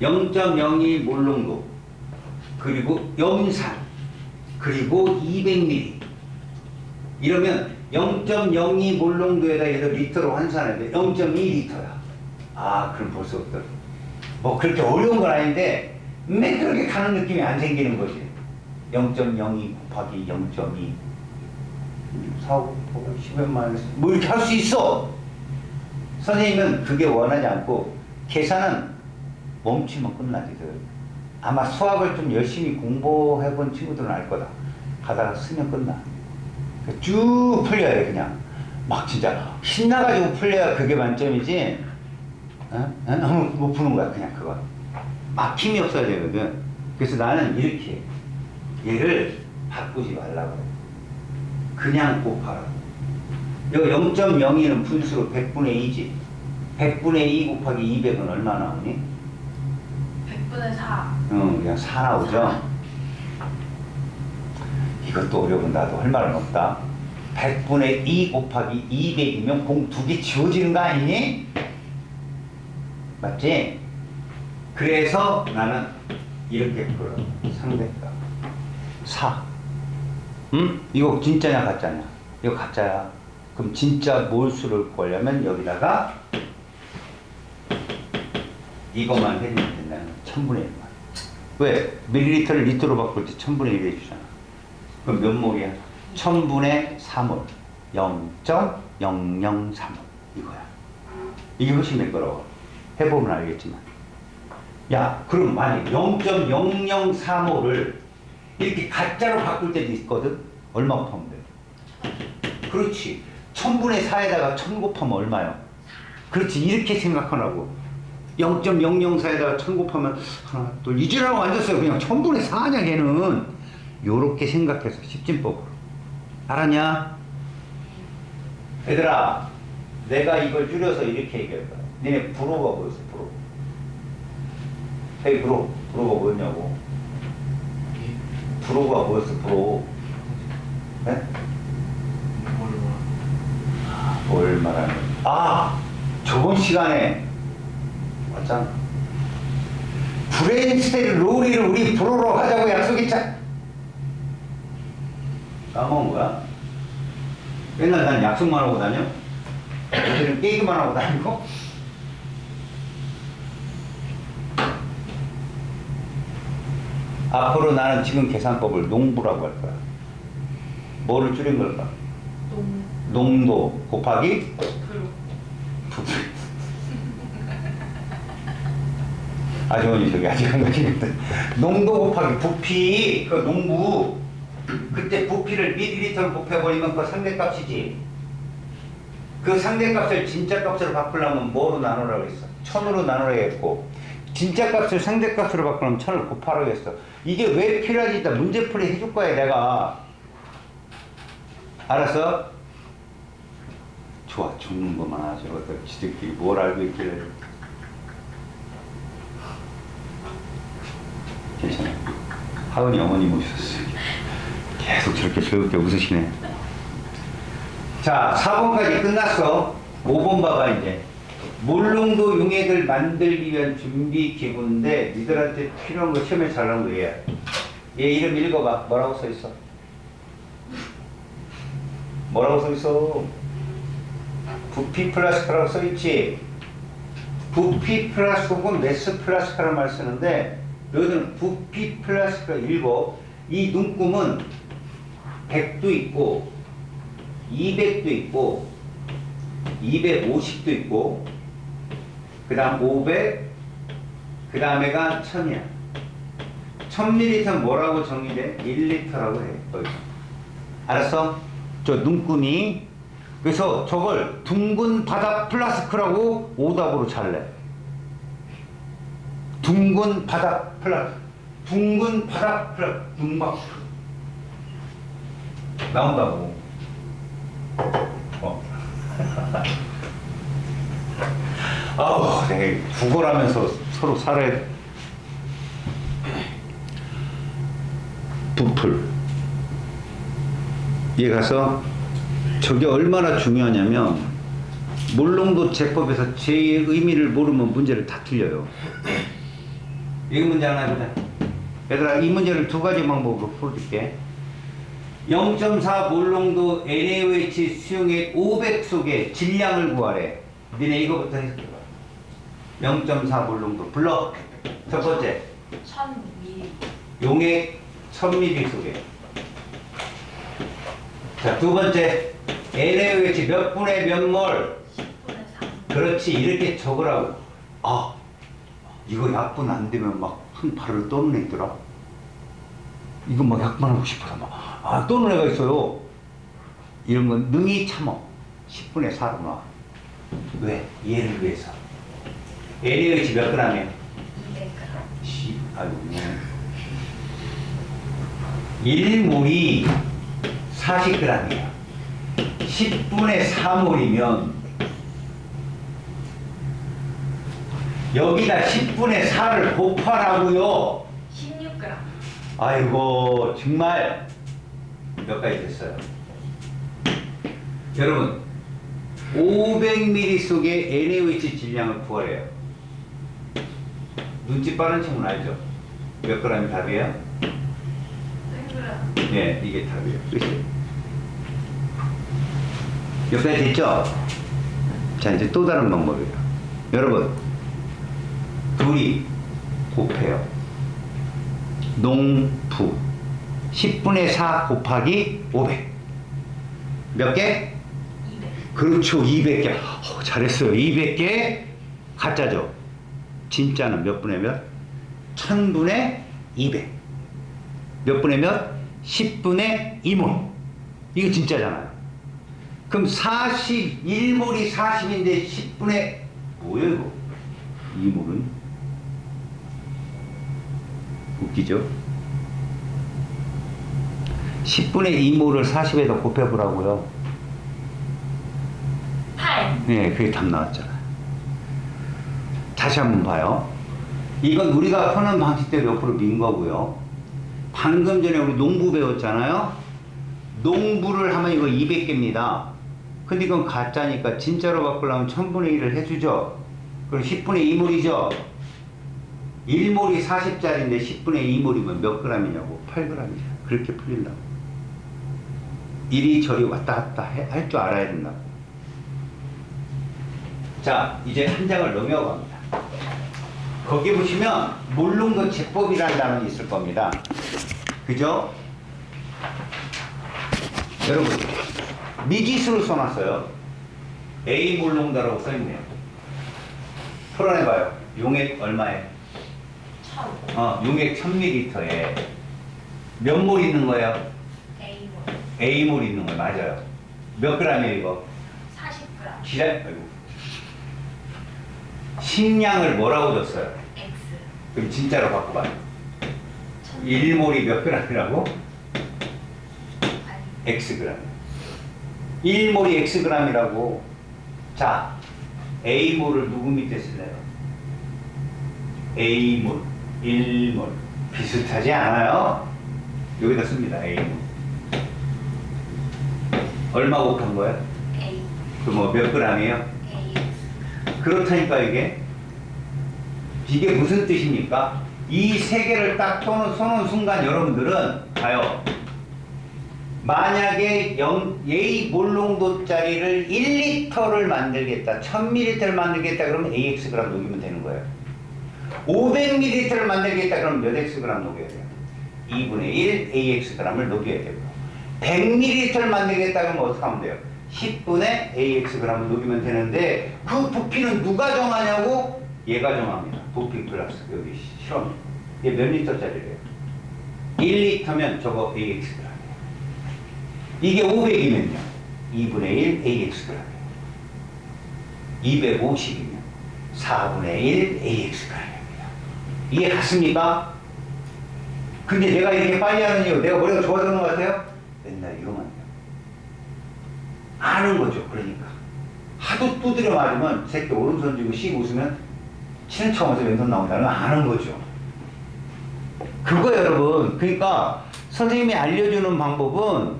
0.02 몰농도 그리고 염산 그리고 200ml 이러면 0.02 몰농도에다 얘를 리터로 환산해야 돼. 0.2리터야. 아, 그럼 벌써부터 뭐 그렇게 어려운 건 아닌데 맨 그렇게 가는 느낌이 안 생기는 거지. 0.02 곱하기 0.2 4, 5, 10몇 마이너스 뭐 이렇게 할 수 있어. 선생님은 그게 원하지 않고 계산은 멈추면 끝나지들. 아마 수학을 좀 열심히 공부해 본 친구들은 알 거다. 가다가 쓰면 끝나. 쭉 풀려야 돼. 그냥 막 진짜 신나가지고 풀려야 그게 만점이지. 너무 못 푸는 거야. 그냥 그거 막 힘이 없어야 되거든. 그래서 나는 이렇게 얘를 바꾸지 말라고 그래. 그냥 곱하라고. 여기 0.02는 분수로 100분의 2지. 100분의 2 곱하기 200은 얼마 나오니? 100분의 4. 그냥 4 나오죠? 이것도 어려운 나도 할 말은 없다. 100분의 2 곱하기 200이면 공 2개 지워지는 거 아니니? 맞지? 그래서 나는 이렇게 풀어. 상대값 4. 응? 이거 진짜냐 가짜냐? 이거 가짜야. 그럼 진짜 몰수를 구하려면 여기다가 이것만 해주면 된다는 1000분의 1만. 왜? 밀리리터를 리터로 바꿀 때 1000분의 1 해주잖아. 그럼 몇 몰이야? 1000분의 4몰. 0.003몰. 이거야. 이게 훨씬 매끄러워. 해보면 알겠지만. 야, 그럼 만약 0.003몰을 이렇게 가짜로 바꿀 때도 있거든? 얼마 곱하면 돼? 그렇지. 1000분의 4에다가 1000 곱하면 얼마요? 그렇지. 이렇게 생각하라고. 0.004에다가 1000 곱하면 하나, 둘, 이지라고 앉았어요. 그냥 1000분의 4냐, 걔는. 요렇게 생각해서 십진법으로. 알았냐? 얘들아, 내가 이걸 줄여서 이렇게 얘기할 거야. 니네 불호가 뭐였어, 불호? 헤이, 불호. 불호가 뭐였냐고. 불호가 뭐였어, 불호? 네? 뭘 말하는 거야? 아! 저번 시간에 맞잖아. 브레인스테이 로리를 우리 불호로 하자고 약속했잖아. 까먹은 거야? 맨날 난 약속만 하고 다녀? 너희들은 깨기만 하고 다니고? 앞으로 나는 지금 계산법을 농부라고 할 거야. 뭐를 줄인 걸까? 농도 곱하기 프로. 저기 아직 한 가지 농도 곱하기 부피 그 농부 그때 부피를 밀리리터로 곱해버리면 그 상대값이지. 그 상대값을 진짜 값으로 바꾸려면 뭐로 나누라고 했어? 1000으로 나누라고 했고 진짜 값을 상대값으로 바꾸려면 1000을 곱하라고 했어. 이게 왜 필요하지? 일단 문제풀이 해줄 거야 내가. 알았어? 좋아 죽는 것만 하죠. 지들끼리 뭘 알고 있길래. 괜찮아. 하은이 어머니 모셨어요. 계속 저렇게 배울게 웃으시네. 자, 4번까지 끝났어. 5번 봐봐 이제. 물농도 용액을 만들기 위한 준비 기구인데 니들한테 필요한 거 시험에 잘 나온 거 얘야. 얘 이름 읽어봐. 뭐라고 써있어? 뭐라고 써있어? 부피 플라스크라고 써있지? 부피 플라스크는 매스 플라스크라는 말 쓰는데 너희들은 부피 플라스크 읽어. 이 눈금은 100도 있고 200도 있고 250도 있고 그 다음 500 그 다음에가 1000이야. 1000ml는 뭐라고 정의돼? 1리터라고 해. 거기서. 알았어? 저 눈금이 그래서 저걸 둥근 바다 플라스크라고 오답으로 잘래. 둥근 바다 플라스크 둥근 바다 플라스크 둥박 나온다고. 아우, 내가 국어라면서 서로 살아야 돼. 부풀. 얘 가서 저게 얼마나 중요하냐면 물농도 제법에서 제 의미를 모르면 문제를 다 틀려요. 이 문제 하나 해보자. 얘들아, 이 문제를 두 가지 방법으로 풀어줄게. 0.4 물농도 NaOH 수용액 500 속에 질량을 구하래. 니네 이거부터 해석해봐. 0.4 물농도 불러. 첫 번째 1000ml. 용액 1000ml 속에. 자, 두 번째 NaOH 몇 분의 몇 몰. 10분의 3. 그렇지, 이렇게 적으라고. 아, 이거 약분 안 되면 막 손 발을 떠는 애 있더라. 이거 막 약분하고 싶어서 막 떠는 애가 있어요. 이런 건 능히 참어. 10분의 4로 놔. 왜? 얘를 위해서. NaOH 몇 g이야? 200g. 아이고, 1몰이 40g이야. 10분의 4몰이면 여기다 10분의 4를 곱하라고요. 16g. 아이고, 정말 몇 가지 됐어요. 여러분, 500ml 속에 NaOH 질량을 구하래요. 눈치 빠른 친구는 알죠? 몇 g이 답이에요? 100g. 예, 이게 답이에요. 그치? 몇 가지 됐죠? 자, 이제 또 다른 방법이에요. 여러분, 둘이 곱해요. 농부 10분의 4 곱하기 500 몇 개? 200. 그렇죠, 200개. 잘했어요. 200개 가짜죠. 진짜는 몇 분의 몇? 1000분의 200 몇 분의 몇? 10분의 2몰. 이거 진짜잖아요. 그럼 41몰이 40인데 10분의 뭐예요 이거? 2몰은? 웃기죠? 10분의 2몰을 40에다 곱해보라고요. 8. 네, 그게 답 나왔잖아요. 다시 한번 봐요. 이건 우리가 푸는 방식대로 옆으로 민 거고요. 방금 전에 우리 농부 배웠잖아요. 농부를 하면 이거 200개입니다. 근데 이건 가짜니까 진짜로 바꾸려면 1000분의 1을 해주죠. 그럼 10분의 2몰이죠. 1몰이 40짜리인데 10분의 2몰이면 몇 g이냐고? 8g이죠. 그렇게 풀린다고. 이리저리 왔다 갔다 할 줄 알아야 된다고. 자, 이제 한 장을 넘어갑니다. 거기 보시면 물농도 제법이라는 단어가 있을 겁니다. 그죠? 여러분, 미지수를 써놨어요. A 물농도라고 써있네요. 풀어내봐요. 용액 얼마에? 용액 1000ml에 몇 몰 있는 거예요? A몰 A몰 있는 거예요. 맞아요. 몇 g이에요 이거? 40g 기다려. 아이고. 식량을 뭐라고 줬어요? X 그럼 진짜로 바꿔봐요. 1000 1몰이 몇 g이라고? 아니 Xg. 1몰이 Xg이라고. 자, A몰을 누구 밑에 쓸래요? A몰, 1몰. 비슷하지 않아요? 여기다 씁니다. A몰. 얼마 곱한 거예요? A 그 뭐 몇 g이에요? AX 그렇다니까 이게 무슨 뜻입니까? 이 세 개를 딱 쏘는 순간 여러분들은 봐요. 만약에 A 몰농도짜리를 1리터를 만들겠다, 1000ml를 만들겠다 그러면 AX 그램 녹이면 되는 거예요. 500ml를 만들겠다 그러면 몇 X 그램 녹여야 돼요? 2분의 1 AX 그램을 녹여야 되고요. 100ml를 만들겠다 그러면 어떻게 하면 돼요? 10분의 AX g을 녹이면 되는데 그 부피는 누가 정하냐고? 얘가 정합니다. 부피 플러스 여기 실험. 얘 몇 리터짜리래요? 1리터면 저거 AX g이에요. 이게 500이면요. 2분의 1 AX g이에요. 250이면 4분의 1 AX g이에요. 이해 갔습니까? 근데 내가 이렇게 빨리 하는 이유 내가 머리가 좋아지는 것 같아요? 맨날 이거만 해요. 아는 거죠. 그러니까 하도 두드려 맞으면 새끼 오른손 쥐고 씩 웃으면 치는 척 하면서 왼손 나온다는 걸 아는 거죠. 그거 여러분. 그러니까 선생님이 알려주는 방법은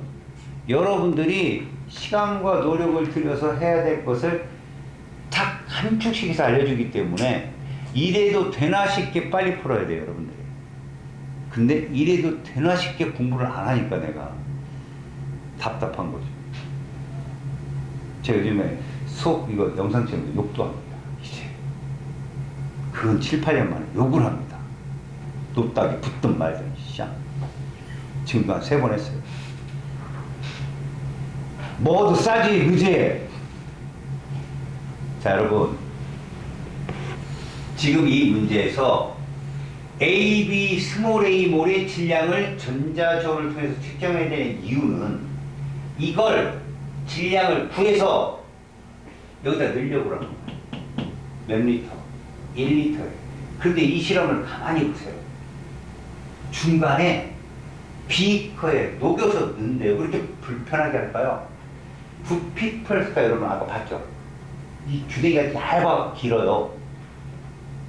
여러분들이 시간과 노력을 들여서 해야 될 것을 딱 한 축씩해서 알려주기 때문에 이래도 되나 싶게 빨리 풀어야 돼요. 여러분들이. 근데 이래도 되나 싶게 공부를 안 하니까 내가 답답한 거죠. 제가 요즘에 수업 이거 영상 찍는데 욕도 합니다. 이제 그건 7, 8년 만에 욕을 합니다. 높다기 붙든 말든 샹. 지금도 한 3번 했어요. 뭐도 싸지 그제. 자 여러분, 지금 이 문제에서 A, B, 스몰 a 몰의 질량을 전자조를 통해서 측정해야 되는 이유는 이걸 질량을 구해서 여기다 넣으려고 그러는 거예요. 몇 리터? 1리터예요. 그런데 이 실험을 가만히 보세요. 중간에 비커에 녹여서 넣는데요. 그렇게 불편하게 할까요? 부피 플러스가 여러분 아까 봤죠? 이 주댕이가 얇아 길어요.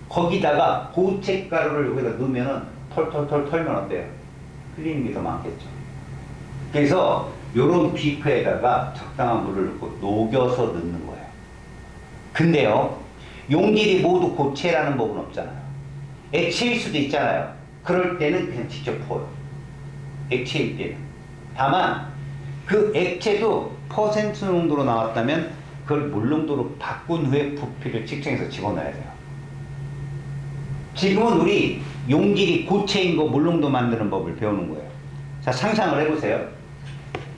거기다가 고체가루를 여기다 넣으면은 털털털 털면 어때요? 흘리는 게 더 많겠죠. 그래서 요런 비커에다가 적당한 물을 넣고 녹여서 넣는 거예요. 근데요, 용질이 모두 고체라는 법은 없잖아요. 액체일 수도 있잖아요. 그럴 때는 그냥 직접 부어요. 액체일 때는. 다만 그 액체도 퍼센트 농도로 나왔다면 그걸 물 농도로 바꾼 후에 부피를 측정해서 집어넣어야 돼요. 지금은 우리 용질이 고체인 거 물농도 만드는 법을 배우는 거예요. 자, 상상을 해보세요.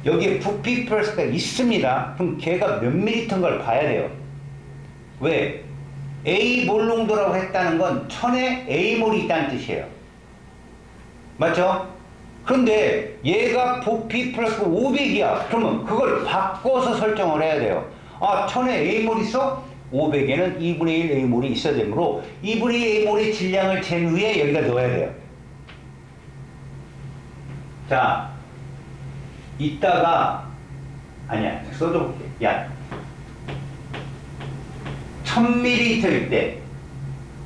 여기에 부피 플러스가 있습니다. 그럼 걔가 몇 밀리터인 걸 봐야 돼요. 왜? A 몰농도라고 했다는 건 1000에 A몰이 있다는 뜻이에요. 맞죠? 그런데 얘가 부피 플러스 500이야. 그러면 그걸 바꿔서 설정을 해야 돼요. 아, 1000에 A몰 있어? 500에는 2분의 1 A몰이 있어야 되므로 2분의 1 A몰의 질량을 잰 후에 여기다 넣어야 돼요. 자, 이따가 아니야, 써줘볼게. 야, 1000ml일 때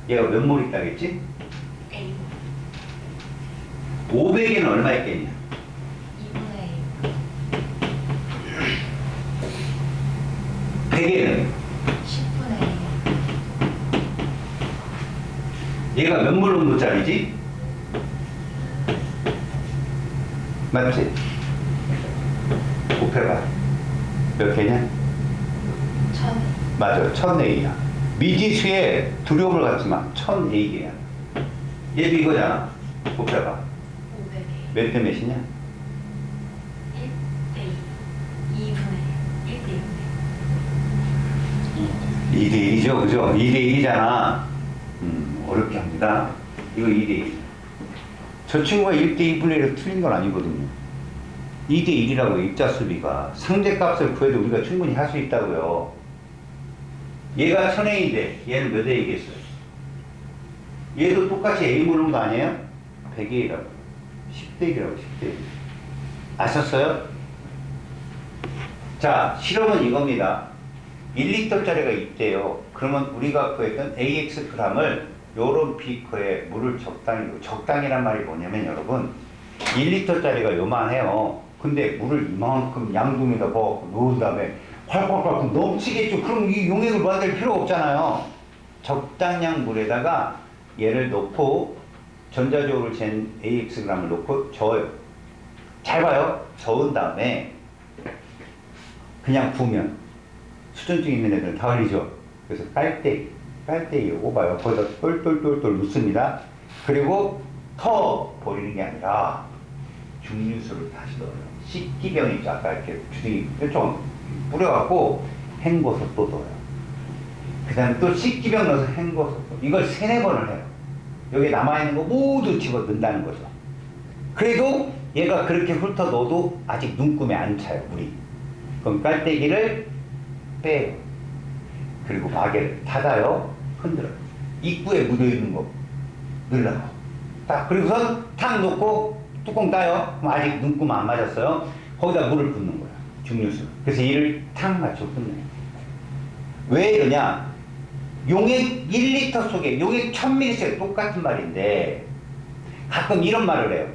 얘가 몇 몰 있다겠지? A 500에는 얼마 있겠냐? 2분의 100에는 10분의 얘가 몇 몰 농도짜리지? 맞지? 곱해봐. 몇 개냐? 1000 맞아요. 1000A야. 미지수에 두려움을 갖지 마. 1000A야. 얘도 이거잖아. 곱해봐. 500에 몇 대 몇이냐? 1대 2 2분의 1대 6 2대 1이죠. 그죠? 2대 1이잖아. 어렵게 합니다. 이거 2대1. 저 친구가 1대2 분리해서 틀린 건 아니거든요. 2대1이라고 입자수비가. 상대값을 구해도 우리가 충분히 할 수 있다고요. 얘가 1000A인데 얘는 몇 A겠어요? 얘도 똑같이 A 물는 거 아니에요? 100A라고. 10대1이라고 10대1. 아셨어요? 자, 실험은 이겁니다. 1리터짜리가 있대요. 그러면 우리가 구했던 AX g을 요런 비커에 물을 적당이란 말이 뭐냐면 여러분 1리터짜리가 요만해요. 근데 물을 이만큼 양동에다 넣고 놓은 다음에 활활활 넘치겠죠. 그럼 이 용액을 만들 필요가 없잖아요. 적당량 물에다가 얘를 넣고 전자적으로 잰 AX g을 넣고 저어요. 잘 봐요. 저은 다음에 그냥 부으면 수전증 있는 애들은 다 흘리죠. 그래서 깔때기로 봐요. 거기다 똘똘똘똘 넣습니다. 그리고 터 버리는 게 아니라 중류수를 다시 넣어요. 식기병이 있죠. 아까 이렇게 주둥이 좀 뿌려갖고 헹궈서 또 넣어요. 그 다음에 또 식기병 넣어서 헹궈서 또. 이걸 3-4번을 해요. 여기 남아있는 거 모두 집어 넣는다는 거죠. 그래도 얘가 그렇게 훑어 넣어도 아직 눈금에 안 차요, 물이. 그럼 깔때기를 빼요. 그리고 마개를 닫아요. 흔들어요. 입구에 묻어있는 거 넣으라고. 딱, 그리고선 탁 놓고 뚜껑 따요. 그럼 아직 눈금 안 맞았어요. 거기다 물을 붓는 거야. 중류수. 그래서 이를 탁 맞춰 끝내요. 왜 이러냐? 용액 1리터 속에 용액 1000ml씩 똑같은 말인데 가끔 이런 말을 해요.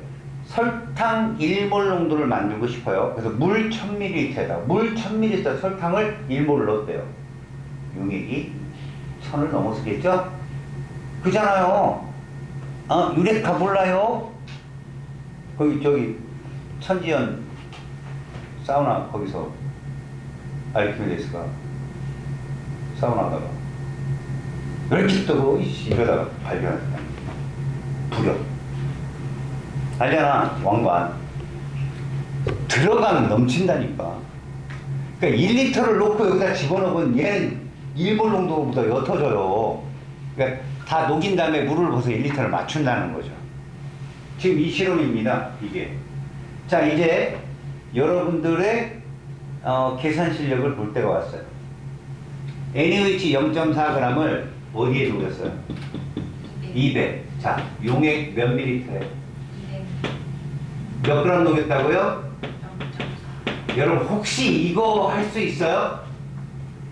설탕 1몰 농도를 만들고 싶어요. 그래서 물 1000ml에다 물 1000ml 설탕을 1몰을 넣었대요. 용액이 1000을 넘었겠죠? 그잖아요. 유레카 몰라요? 거기 저기 천지연 사우나 거기서 알키메데스가 사우나다가 왜 이렇게 뜨고 이러다가 발견했다. 불여. 알잖아, 왕관. 들어가면 넘친다니까. 그러니까 1리터를 놓고 여기다 집어넣으면 얘는 1몰 농도보다 옅어져요. 그러니까 다 녹인 다음에 물을 부어서 1리터를 맞춘다는 거죠. 지금 이 실험입니다, 이게. 자, 이제 여러분들의 계산 실력을 볼 때가 왔어요. NaOH 0.4g을 어디에 녹였어요? 200. 자, 용액 몇 밀리터에? 200. 몇 그램 녹였다고요? 0.4. 여러분 혹시 이거 할 수 있어요?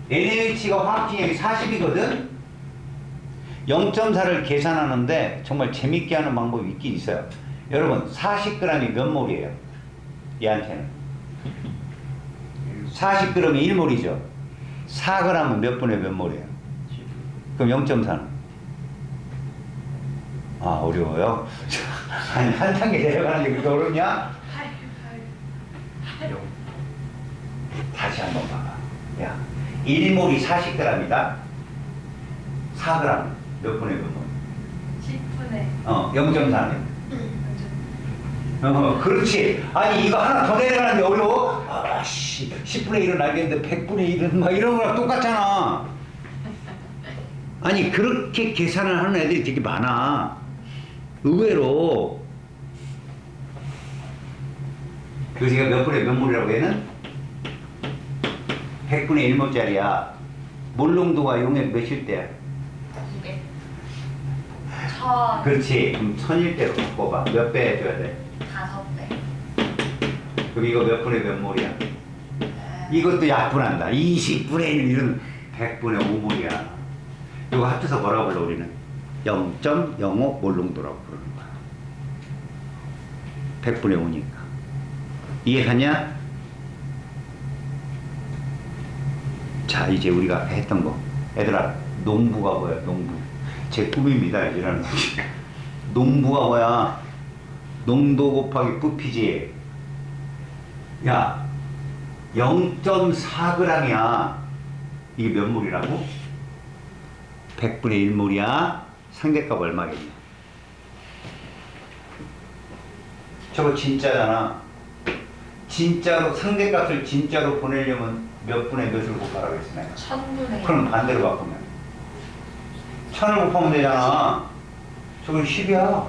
NaOH가 화학진액이 40이거든? 0.4를 계산하는데 정말 재밌게 하는 방법이 있긴 있어요. 여러분 40g이 몇 몰이에요? 얘한테는 40g이 1몰이죠. 4g은 몇 분의 몇 몰이에요? 그럼 0.4는? 아, 어려워요? 아니, 한 단계 내려가는 게 그렇게 어렵냐? 다시 한번 봐봐. 야, 1몰이 40g이다. 4g 몇 분의 몇 몰? 10분의 0.4는? 그렇지. 아니, 이거 하나 더 내려가는 게 어려워? 아씨, 10분의 1은 알겠는데 100분의 1은 막 이런 거랑 똑같잖아. 아니, 그렇게 계산을 하는 애들이 되게 많아. 의외로. 그래서 제가 몇 분의 몇 몰이라고 얘는? 100분의 1몰짜리야. 몰 농도가 용액 몇일 때야? 200. 1000. 그렇지. 그럼 1000일 때로 바꿔봐. 몇 배 해줘야 돼? 5배. 그럼 이거 몇 분의 몇 몰이야? 이것도 약분한다. 20분의 1 이런 100분의 5몰이야. 이거 합쳐서 뭐라고 불러 우리는? 0.05 몰농도라고 부르는 거야. 100분의 5니까. 이해가냐? 자, 이제 우리가 아까 했던 거. 얘들아, 농부가 뭐야? 농부. 제 꿈입니다. 이라는 농부가 뭐야? 농도 곱하기 부피지. 야, 0.4g이야. 이게 몇 몰이라고? 100분의 1몰이야. 상대값 얼마겠냐? 저거 진짜잖아. 진짜로 상대값을 진짜로 보내려면 몇 분의 몇을 곱하라고 했어 내가. 1000분의 그럼 반대로 바꾸면 1000을 곱하면 되잖아. 저건 10이야.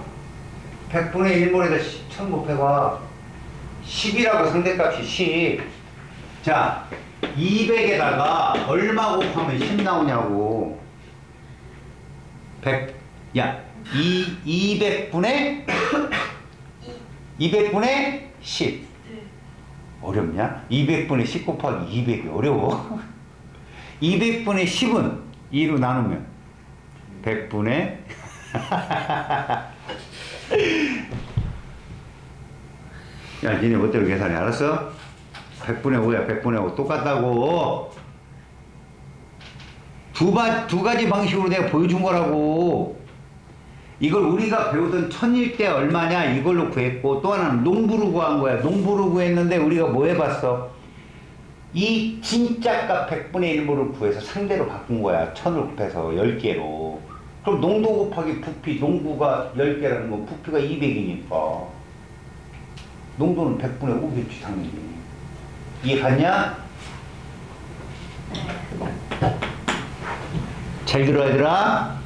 100분의 1몰에다 1000 곱해봐. 10이라고 상대값이 10. 자, 200에다가 얼마 곱하면 10 나오냐고. 100, 야, 200분의 200분의 10. 네. 어렵냐? 200분의 10 곱하기 200이 어려워. 200분의 10은 2로 나누면 100분의 야, 니네 멋대로 계산해. 알았어? 100분의 5야. 100분의 5 똑같다고. 두 가지 방식으로 내가 보여준 거라고. 이걸 우리가 배우던 천일 때 얼마냐 이걸로 구했고, 또 하나는 농부로 구한 거야. 농부로 구했는데 우리가 뭐 해봤어? 이 진짜 값 100분의 1모를 구해서 상대로 바꾼 거야. 1000을 곱해서 10개로. 그럼 농도 곱하기 부피, 농부가 10개라는 건 부피가 200이니까 농도는 100분의 5겠지 당연히. 이해 갔냐? 잘 들어 얘들아.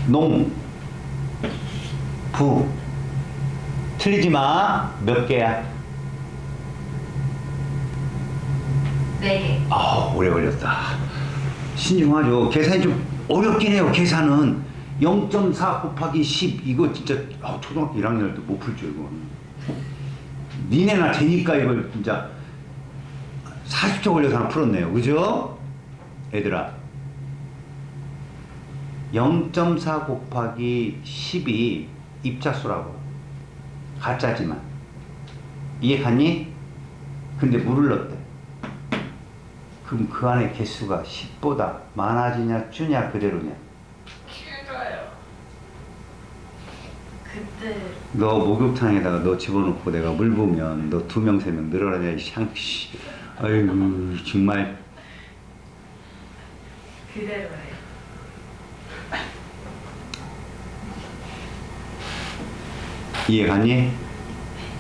농, 부 틀리지 마. 몇 개야? 4개. 아, 오래 걸렸다. 신중하죠. 계산이 좀 어렵긴 해요. 계산은 0.4 곱하기 10 이거 진짜 초등학교 1학년 때 못 풀죠 이거. 니네나 되니까 이걸 진짜 40초 걸려서 하나 풀었네요. 그죠? 얘들아, 0.4 곱하기 10이 입자수라고. 가짜지만. 이해 갔니? 근데 물을 넣었대. 그럼 그 안에 개수가 10보다 많아지냐 주냐 그대로냐? 길어요. 그때 너 목욕탕에다가 너 집어넣고 내가 물 부으면 너 2명 3명 늘어나냐 이 샹씨. 아이고 정말. 그대로예요. 이해 갔니?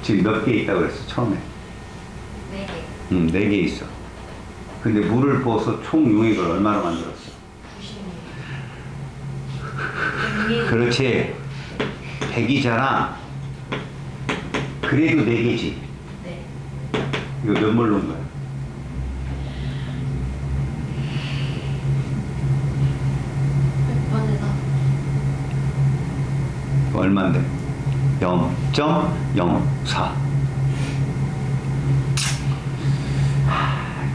지금 몇 개 있다고 그랬어 처음에? 4개. 응, 4개 있어. 근데 물을 부어서 총 용액을 얼마나 만들었어? 90ml. 그렇지. 100이잖아. 그래도 4개지. 네. 이거 몇 몰 넣은 거야? 얼만데? 0.04.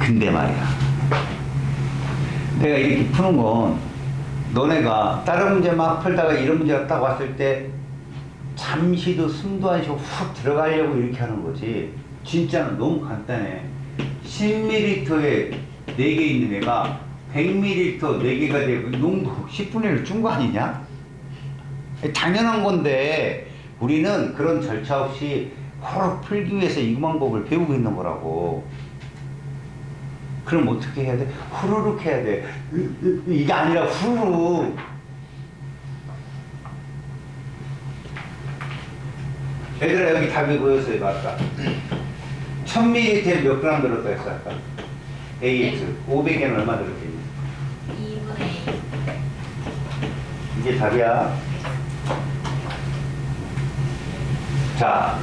근데 말이야, 내가 이렇게 푸는 건 너네가 다른 문제 막 풀다가 이런 문제가 딱 왔을 때 잠시도 숨도 안 쉬고 훅 들어가려고 이렇게 하는 거지. 진짜는 너무 간단해. 10ml에 4개 있는 애가 100ml 4개가 되고 농도 10분의 1을 준 거 아니냐? 당연한 건데 우리는 그런 절차 없이 호로 풀기 위해서 이 방법을 배우고 있는 거라고. 그럼 어떻게 해야 돼? 후루룩 해야 돼. 이게 아니라 후루룩. 얘들아 여기 답이 보였어요 아까. 1000ml에 몇 그램 들었다 했어 아까? AX 500에는 얼마 들었겠니? 2분의 1. 이게 답이야. 자,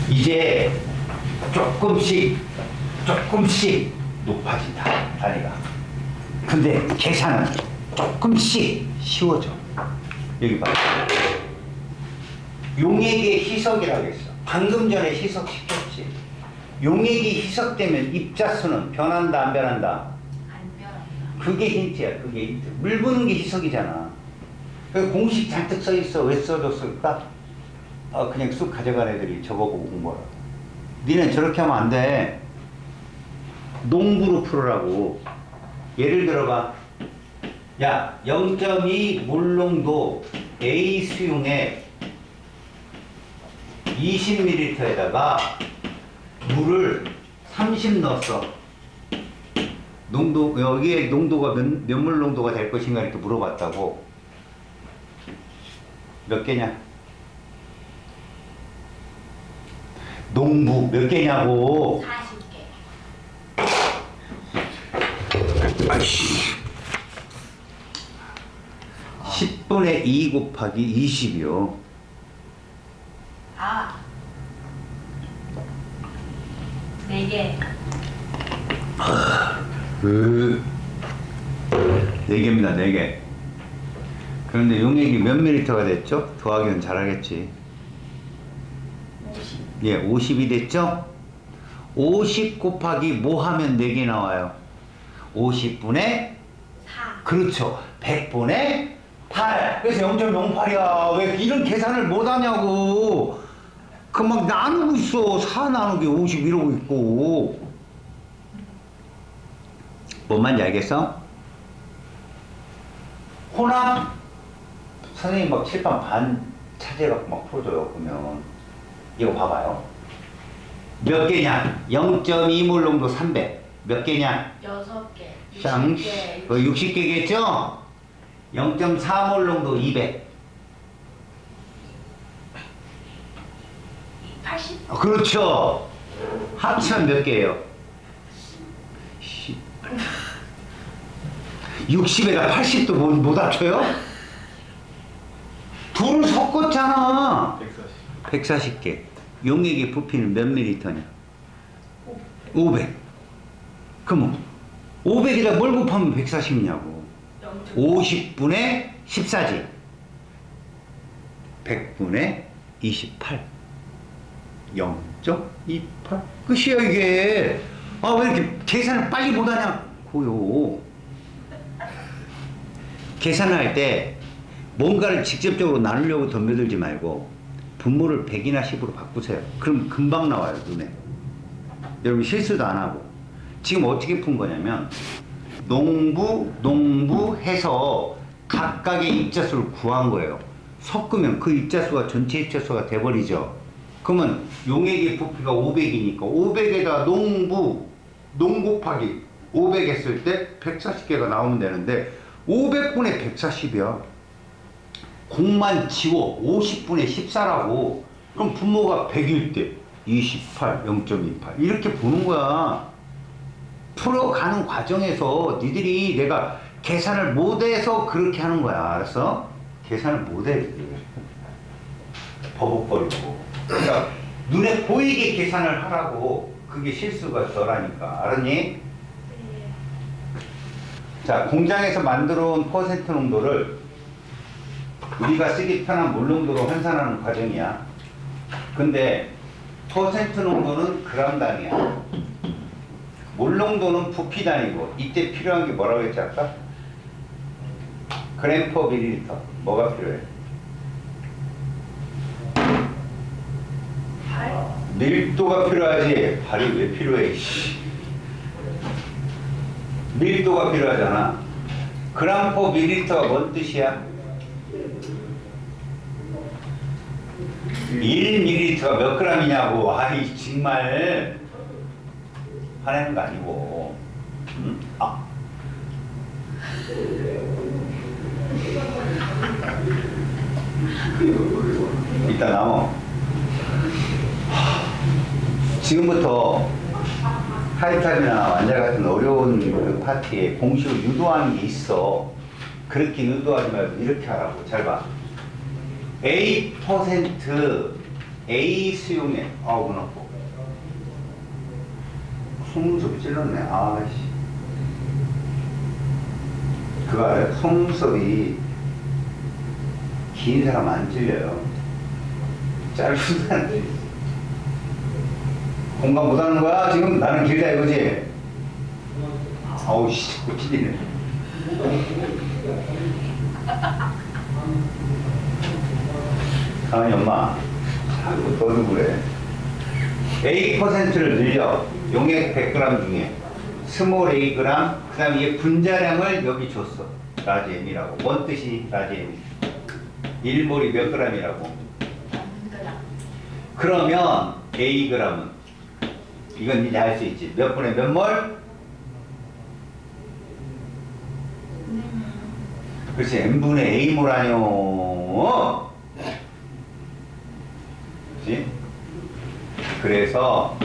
이제 조금씩 높아진다 단위가. 근데 계산은 조금씩 쉬워져. 여기 봐. 용액의 희석이라고 했어. 방금 전에 희석시켰지. 용액이 희석되면 입자수는 변한다 안 변한다? 안 변한다. 그게 힌트야. 그게 힌트. 물 부는 게 희석이잖아. 그 공식 잔뜩 써 있어. 왜 써줬을까? 그냥 쑥 가져간 애들이 저거 보고 공부하라고. 니는 저렇게 하면 안 돼. 농부로 풀으라고. 예를 들어봐. 야, 0.2 물농도 A 수용에 20ml에다가 물을 30 넣었어. 농도, 여기에 농도가 몇 물 농도가 될 것인가 이렇게 물어봤다고. 몇 개냐? 농부 몇 개냐고. 40개. 아이씨. 2 곱하기 20이요. 아. 4개. 4개입니다. 4개. 그런데 용액이 몇 밀리터가 됐죠? 더하기는 잘하겠지. 50. 예, 50이 됐죠? 50 곱하기 뭐 하면 4개 나와요? 50분의 4. 그렇죠. 100분의 8. 그래서 0.08이야. 왜 이런 계산을 못 하냐고. 그 막 나누고 있어. 4 나누기 50 이러고 있고. 뭔 말인지 알겠어? 혼합? 선생님 막 칠판 반 차지해갖고 막 풀어줘요. 그러면 이거 봐봐요. 몇 개냐? 0.2몰 농도 300. 몇 개냐? 6개. 쌍 60개. 60개겠죠? 0.4몰 농도 200. 80. 그렇죠. 합치면 몇 개예요? 60에다 80도 못 합쳐요? 둘을 섞었잖아. 140개. 용액의 부피는 몇 밀리터냐? 500. 그럼 500에다 뭘 곱하면 140이냐고. 50분의 14지. 100분의 28. 0.28. 끝이야 이게. 아 왜 이렇게 계산을 빨리 못하냐고요. 계산을 할 때 뭔가를 직접적으로 나누려고 덤벼들지 말고 분모를 100이나 10으로 바꾸세요. 그럼 금방 나와요 눈에. 여러분 실수도 안 하고. 지금 어떻게 푼 거냐면 농부 해서 각각의 입자수를 구한 거예요. 섞으면 그 입자수가 전체 입자수가 돼버리죠. 그러면 용액의 부피가 500이니까 500에다 농 곱하기 500 했을 때 140개가 나오면 되는데 500분의 140이야. 공만 지워 50분의 14라고. 그럼 분모가 100일 때 28, 0.28 이렇게 보는 거야. 풀어가는 과정에서 니들이 내가 계산을 못해서 그렇게 하는 거야. 알았어? 계산을 못해. 버벅거리고. 그러니까 눈에 보이게 계산을 하라고. 그게 실수가 덜하니까. 알았니? 자, 공장에서 만들어 온 퍼센트 농도를 우리가 쓰기 편한 물 농도로 환산하는 과정이야. 근데 퍼센트 농도는 그램 단위야. 물 농도는 부피 단위고. 이때 필요한 게 뭐라고 했지 아까? 그램 퍼 밀리리터. 뭐가 필요해? 밀도가 필요하지. 발이 왜 필요해? 밀도가 필요하잖아. 그램 퍼 밀리리터가 뭔 뜻이야? 1ml가 몇 g이냐고. 아이 정말 화내는 거 아니고. 응? 아. 이따 나와. 지금부터 하이탑이나 완자 같은 어려운 그 파티에 공식으로 유도하는 게 있어. 그렇게 유도하지 말고 이렇게 하라고. 잘 봐. A% A 수용액. 아우 나고. 속눈썹이 찔렀네. 아씨. 그거 알아요? 속눈썹이 긴 사람 안 찔려요. 짧은 사람 찔려. 공감 못하는 거야? 지금 나는 길다 이거지? 아우 씨 자꾸 찔리네. 가만히 엄마 자꾸 너도 그래. A%를 늘려. 용액 100g 중에 스몰 Ag 그 다음에 얘 분자량을 여기 줬어. 라지 M이라고. 뭔 뜻이 라지 M? 1몰이 몇 g이라고? 그러면 Ag은 이건 이제 알 수 있지. 몇 분의 몇 몰? 그렇지. M분의 A몰 아니오. 그렇지? 그래서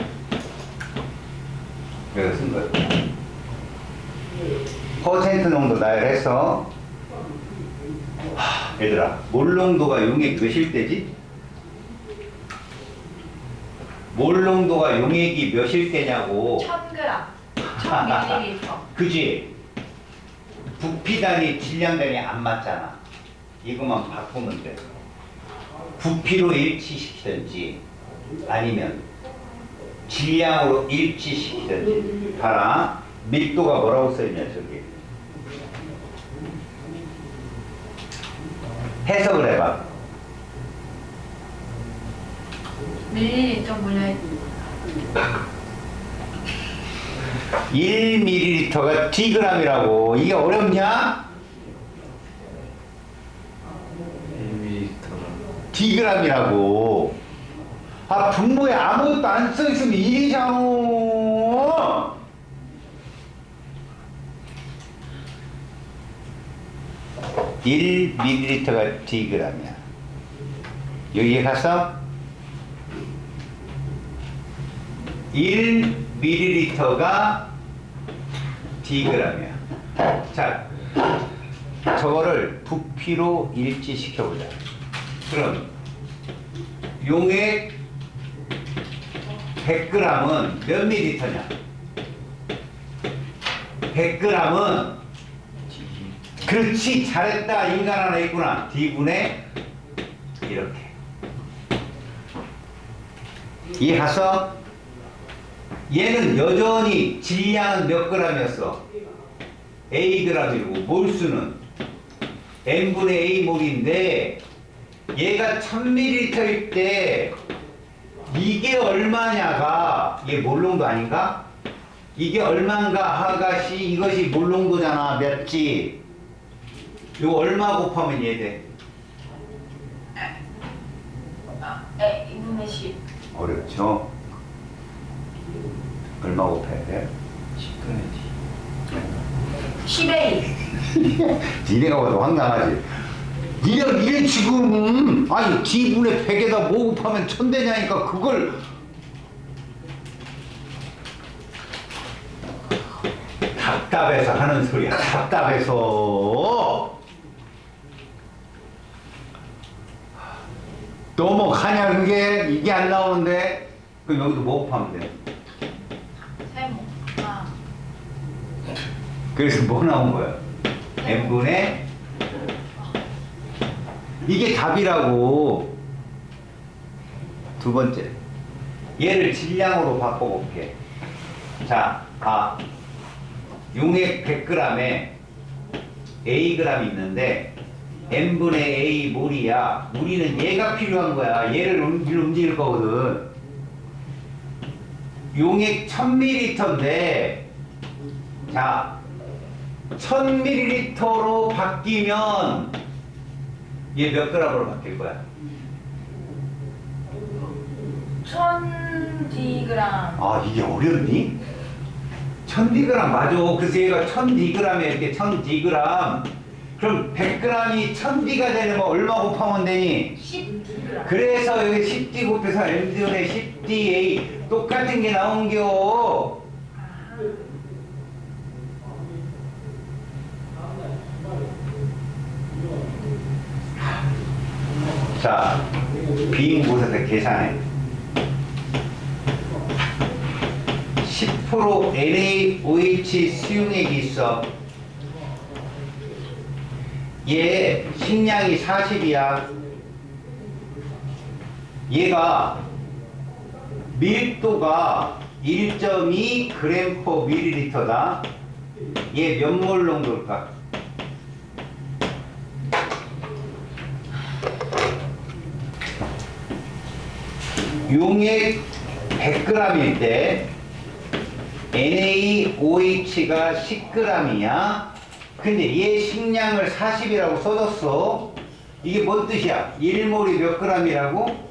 쓴 거예요. 퍼센트 농도 나열해서 얘들아, 몰농도가 용액 몇일 때지? 몰농도가 용액이 몇일 때냐고. 1000g. 1000ml. 그지? 부피 단위, 질량 단위 안 맞잖아. 이것만 바꾸면 돼. 부피로 일치시키든지 아니면 질량으로 일치시키든지. 봐라. 밀도가 뭐라고 써있냐 저기. 해석을 해봐. 밀리리터 몰라요. 1ml가 Dg이라고. 이게 어렵냐? 1ml. Dg이라고. 아, 분모에 아무것도 안 써있으면 1이잖아. (1ml가) Dg이야. 여기에 가서 1ml가 Dg이야. 자, 저거를 부피로 일치시켜보자. 그럼 용액 100g은 몇 밀리터냐? 100g은 그렇지, 잘했다. 인간 하나 있구나. D분의 이렇게. 이해 가서 얘는 여전히 질량은 몇 g이었어? Ag이고 몰수는 N분의 A몰인데 얘가 1000ml일 때 이게 얼마냐가 이게 몰농도 아닌가? 이게 얼마인가 하가시 이것이 몰농도잖아. 몇지? 이거 얼마 곱하면 얘 돼? 2분의 10. 어렵죠? 얼마 곱해야 돼? 10A. 니네가 봐도 황당하지. 이래 지금 아니 D분의 100에다 뭐 곱하면 1000 되냐니까 그걸 답답해서 하는 소리야. 답답해서 넘어가냐 그게. 이게 안 나오는데 그럼 여기도 뭐 곱하면 돼? 세모. 아. 그래서 뭐 나온 거야? n분의 이게 답이라고. 두 번째, 얘를 질량으로 바꿔볼게. 자, 용액 100g에 Ag 있는데 n분의 A 몰이야. 우리는 얘가 필요한 거야. 얘를 움직일 거거든. 용액 1000ml인데 자, 1000ml로 바뀌면 얘 몇 g으로 바뀔 거야? 1000Dg. 아, 이게 어렵니? 1000Dg 맞아. 그래서 얘가 1000Dg에 이렇게 1000Dg. 그럼 100g이 1000D가 되려면 얼마 곱하면 되니? 10Dg. 그래서 여기 10D 곱해서 N분의 10DA 똑같은 게 나온겨. 자, 빈 곳에서 계산해. 10% NaOH 수용액이 있어. 얘 식량이 40이야. 얘가 밀도가 1.2g/ml다. 얘 몇 몰 정도일까? 용액 100g일 때 NaOH가 10g이야. 근데 얘 식량을 40이라고 써줬어. 이게 뭔 뜻이야? 1몰이 몇 g이라고?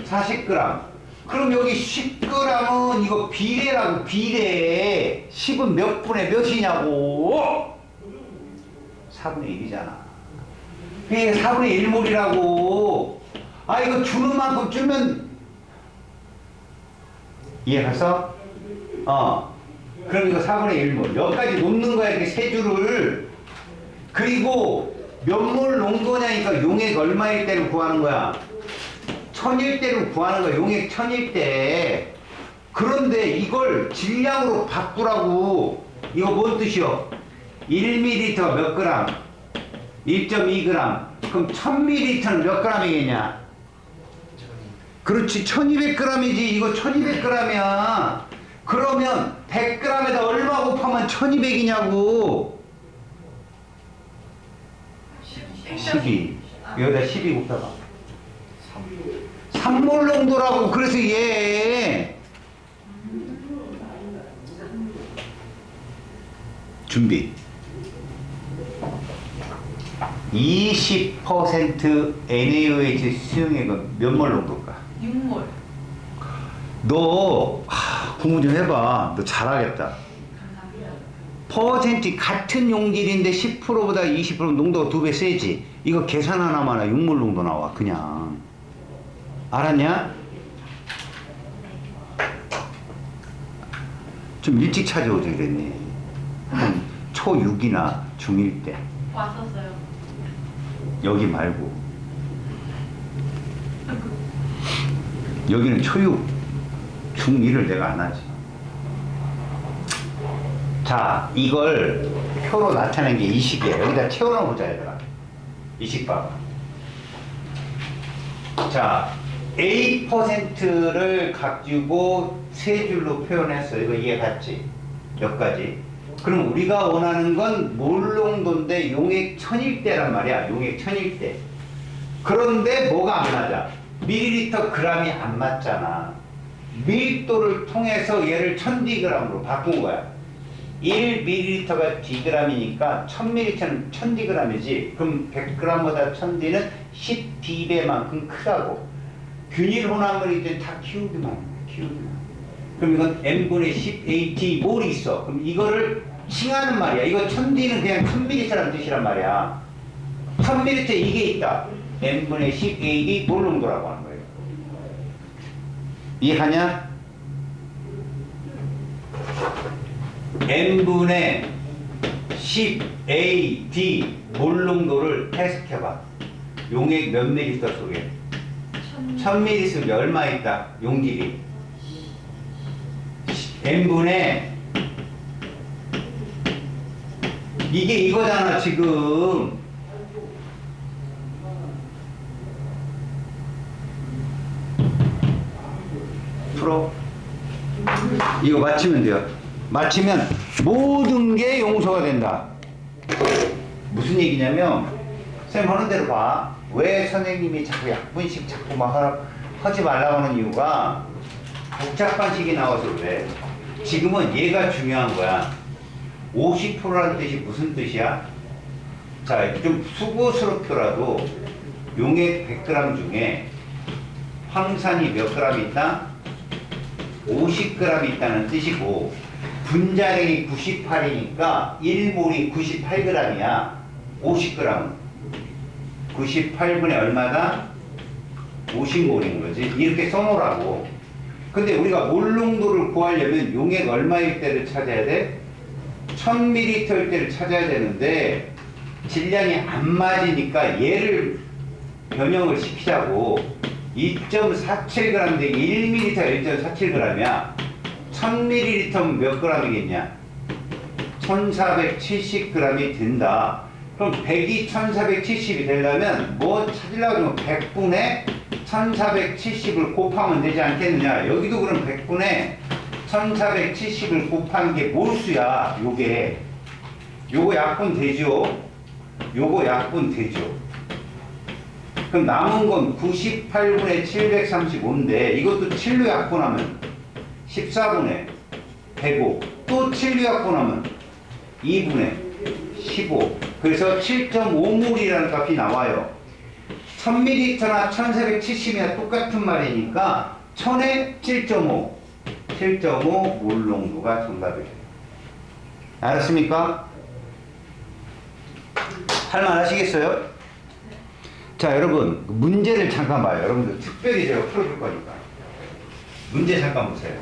40g. 그럼 여기 10g은 이거 비례라고. 비례. 10은 몇 분의 몇이냐고. 4분의 1이잖아. 그게 4분의 1몰이라고. 아, 이거 주는 만큼 주면 이해가서? 그럼 이거 4분의 1몰. 여기까지 놓는 거야, 이렇게 세 줄을. 그리고 몇 몰 농도냐니까 용액 얼마일 때를 구하는 거야? 1000일 때를 구하는 거야. 용액 1000일 때. 그런데 이걸 질량으로 바꾸라고. 이거 뭔 뜻이요? 1ml 몇 그램? 1.2g. 그럼 1000ml는 몇 g이겠냐? 그렇지, 1200g이지. 이거 1200g이야. 그러면 100g에다 얼마 곱하면 1200이냐고. 12. 여기다 12 곱해봐. 3몰 농도라고. 그래서 얘 준비. 20% NaOH 수용액은 몇 몰 농도일까? 6몰. 너 공부 좀 해봐. 너 잘하겠다. 감사합니다. 퍼센트 같은 용질인데 10%보다 20% 농도가 2배 세지. 이거 계산 하나만 해. 6몰 농도 나와. 그냥. 알았냐? 좀 일찍 찾아오지 그랬네. 초6이나 중1 때. 왔었어요. 여기 말고. 여기는 초6, 중1을 내가 안 하지. 자, 이걸 표로 나타낸 게 이 식이에요. 여기다 채워넣어보자, 얘들아. 이 식 봐봐. 자, A%를 가지고 세 줄로 표현했어. 이거 이해 갔지? 몇 가지? 그럼 우리가 원하는 건 몰농도인데 용액 1000일대란 말이야. 용액 1000일대. 그런데 뭐가 안 맞아? 밀리리터 g이 안 맞잖아. 밀도를 통해서 얘를 1000dg으로 바꾼 거야. 1ml가 dg이니까 1000ml는 1000dg이지. 그럼 100g보다 1000d는 10d배만큼 크다고. 균일 혼합물이 이제 다 키우기만 해. 키우기만. 그럼 이건 n분의 10AT 몰이 있어. 그럼 이거를 칭하는 말이야. 이거 1000d는 그냥 1000ml라는 뜻이란 말이야. 1000ml 이게 있다. n분의 10AD 몰 농도라고 하는 거예요. 이해하냐? n분의 10AD 몰 농도를 해석해봐. 용액 몇 밀리리터 속에? 1000ml 속에 얼마 있다? 용질이. n분의 이게 이거잖아 지금. 풀어. 이거 맞추면 돼요. 맞추면 모든 게 용서가 된다. 무슨 얘기냐면 선생님 하는 대로 봐. 왜 선생님이 자꾸 약분식 자꾸 막 하지 말라고 하는 이유가 복잡한 식이 나와서 그래. 지금은 얘가 중요한 거야. 50%라는 뜻이 무슨 뜻이야? 자, 좀 수고스럽더라도 용액 100g 중에 황산이 몇 g 있다? 50g 있다는 뜻이고, 분자량이 98이니까 1몰이 98g이야. 50g. 98분의 얼마다? 50몰인 거지. 이렇게 써놓으라고. 근데 우리가 몰 농도를 구하려면 용액 얼마일 때를 찾아야 돼? 1000ml일 때를 찾아야 되는데 질량이 안 맞으니까 얘를 변형을 시키자고. 2.47g인데 1ml가 1.47g이야. 1000ml면 몇 g이겠냐? 1470g이 된다. 그럼 100이 1470이 되려면 뭐 찾으려고 하면 100분의 1470을 곱하면 되지 않겠느냐? 여기도 그럼 100분의 1470을 곱한 게 몰수야. 요게. 요거 약분 되죠? 요거 약분 되죠? 그럼 남은 건 98분의 735인데 이것도 7로 약분하면 14분의 105. 또 7로 약분하면 2분의 15. 그래서 7.5몰이라는 값이 나와요. 1000ml나 1470이나 똑같은 말이니까 1000에 7.5. 7.5몰 농도가 정답이 돼요. 알았습니까? 할만 하시겠어요? 자, 여러분 문제를 잠깐 봐요. 여러분들 특별히 제가 풀어줄 거니까 문제 잠깐 보세요.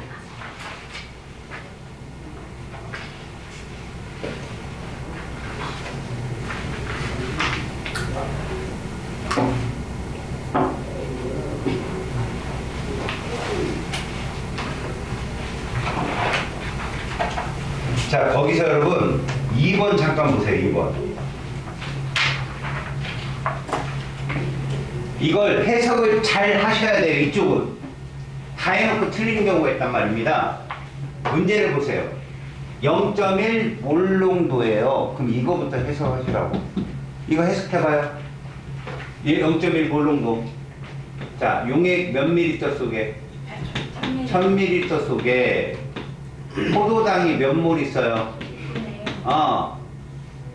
자, 거기서 여러분 2번 잠깐 보세요. 2번. 이걸 해석을 잘 하셔야 돼요. 이쪽은 다 해놓고 틀리는 경우가 있단 말입니다. 문제를 보세요. 0.1 몰농도예요. 그럼 이거부터 해석하시라고. 이거 해석해봐요. 0.1 몰농도. 자, 용액 몇 밀리리터 속에? 1000ml 속에 포도당이 몇 몰 있어요?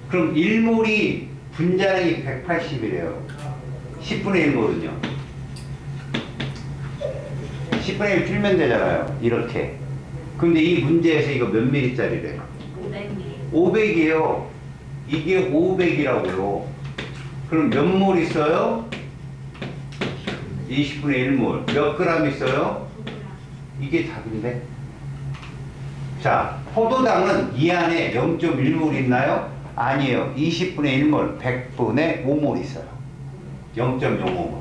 그럼 1몰이 분자량이 180이래요. 10분의 1몰은요? 10분의 1 풀면 되잖아요. 이렇게. 근데 이 문제에서 이거 몇 밀리짜리래요? 500이에요. 이게 500이라고요. 그럼 몇 몰 있어요? 20분의 1몰. 몇 그램 있어요? 이게 답인데? 자, 포도당은 이 안에 0.1몰 있나요? 아니에요. 20분의 1몰, 100분의 5몰 있어요. 0.05몰.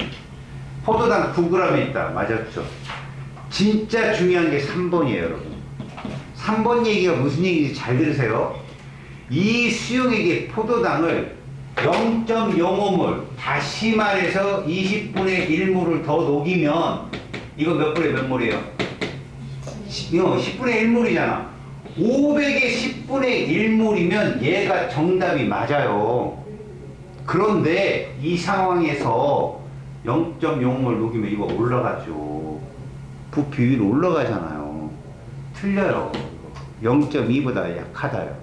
포도당 9g에 있다. 맞았죠? 진짜 중요한 게 3번이에요, 여러분. 3번 얘기가 무슨 얘기인지 잘 들으세요. 이 수용액의 포도당을 0.05몰, 다시 말해서 20분의 1몰을 더 녹이면 이거 몇 분의 몇 몰이에요? 10분의 1몰이잖아. 500의 10분의 1몰이면 얘가 정답이 맞아요. 그런데 이 상황에서 0.05몰 녹이면 이거 올라가죠. 부피 위로 올라가잖아요. 틀려요. 0.2보다 약하다요.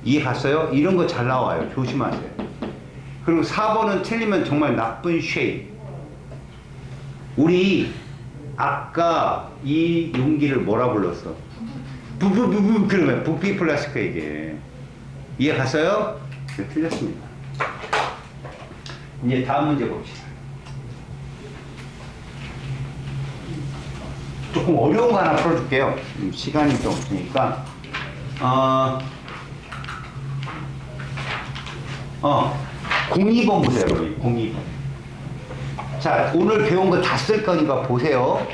이해 갔어요? 이런 거 잘 나와요. 조심하세요. 그리고 4번은 틀리면 정말 나쁜 쉐입. 우리 아까 이 용기를 뭐라 불렀어? 부부부부 그러면 부피 플라스크 이게. 이해 갔어요? 네, 틀렸습니다. 이제 다음 문제 봅시다. 조금 어려운 거 하나 풀어줄게요. 시간이 좀 없으니까. 02번 보세요, 여러분. 02번. 자, 오늘 배운 거 다 쓸 거니까 보세요.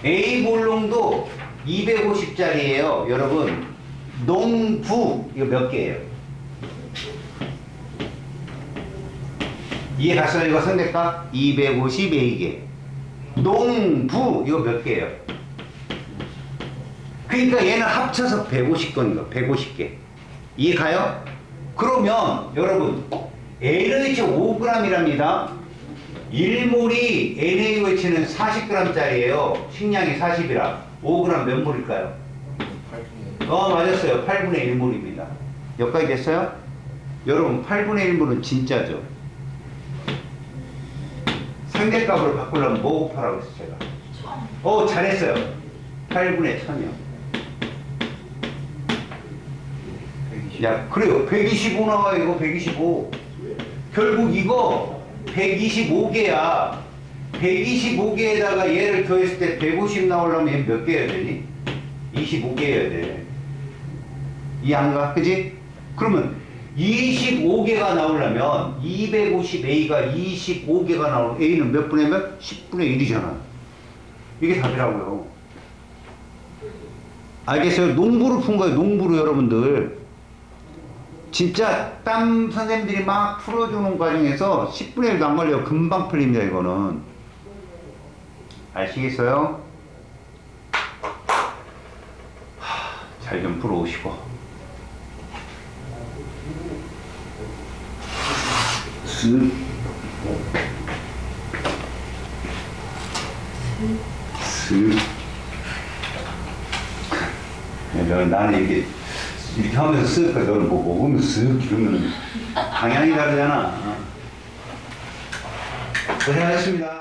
A 몰롱도 250짜리예요. 여러분, 농부 이거 몇 개예요? 이해 갔어요? 이거 선택값 250A개. 농부 이거 몇 개예요? 그러니까 얘는 합쳐서 150건이거 150개. 이해 가요? 그러면 여러분 NaOH 5g이랍니다. 1몰이 NaOH는 40g짜리예요. 식량이 40이라 5g 몇 몰일까요? 맞았어요. 8분의 1몰입니다. 여기까지 됐어요? 여러분 8분의 1몰은 진짜죠. 상대값으로 바꾸려면 뭐 곱하라고 했어요 제가? 잘했어요. 8분의 1000이요. 야, 그래요. 125 나와요. 이거 125. 결국 이거 125개야. 125개에다가 얘를 더했을 때 150 나오려면 얘 몇 개 해야 되니? 25개 해야 돼. 이해 안 가? 그지? 그러면 25개가 나오려면 250A가 25개가 나오면 A는 몇 분의 몇? 10분의 1이잖아. 이게 답이라고요. 알겠어요? 농부로 푼 거예요. 농부로 여러분들. 진짜 땀 선생님들이 막 풀어주는 과정에서 10분의 1도 안 걸려요. 금방 풀립니다. 이거는. 아시겠어요? 잘 좀 풀어오시고. 쓱. 쓱. 나는 이렇게 하면서 쓱, 너는 뭐 먹으면서 쓱 이러면 방향이 다르잖아. 고생하셨습니다.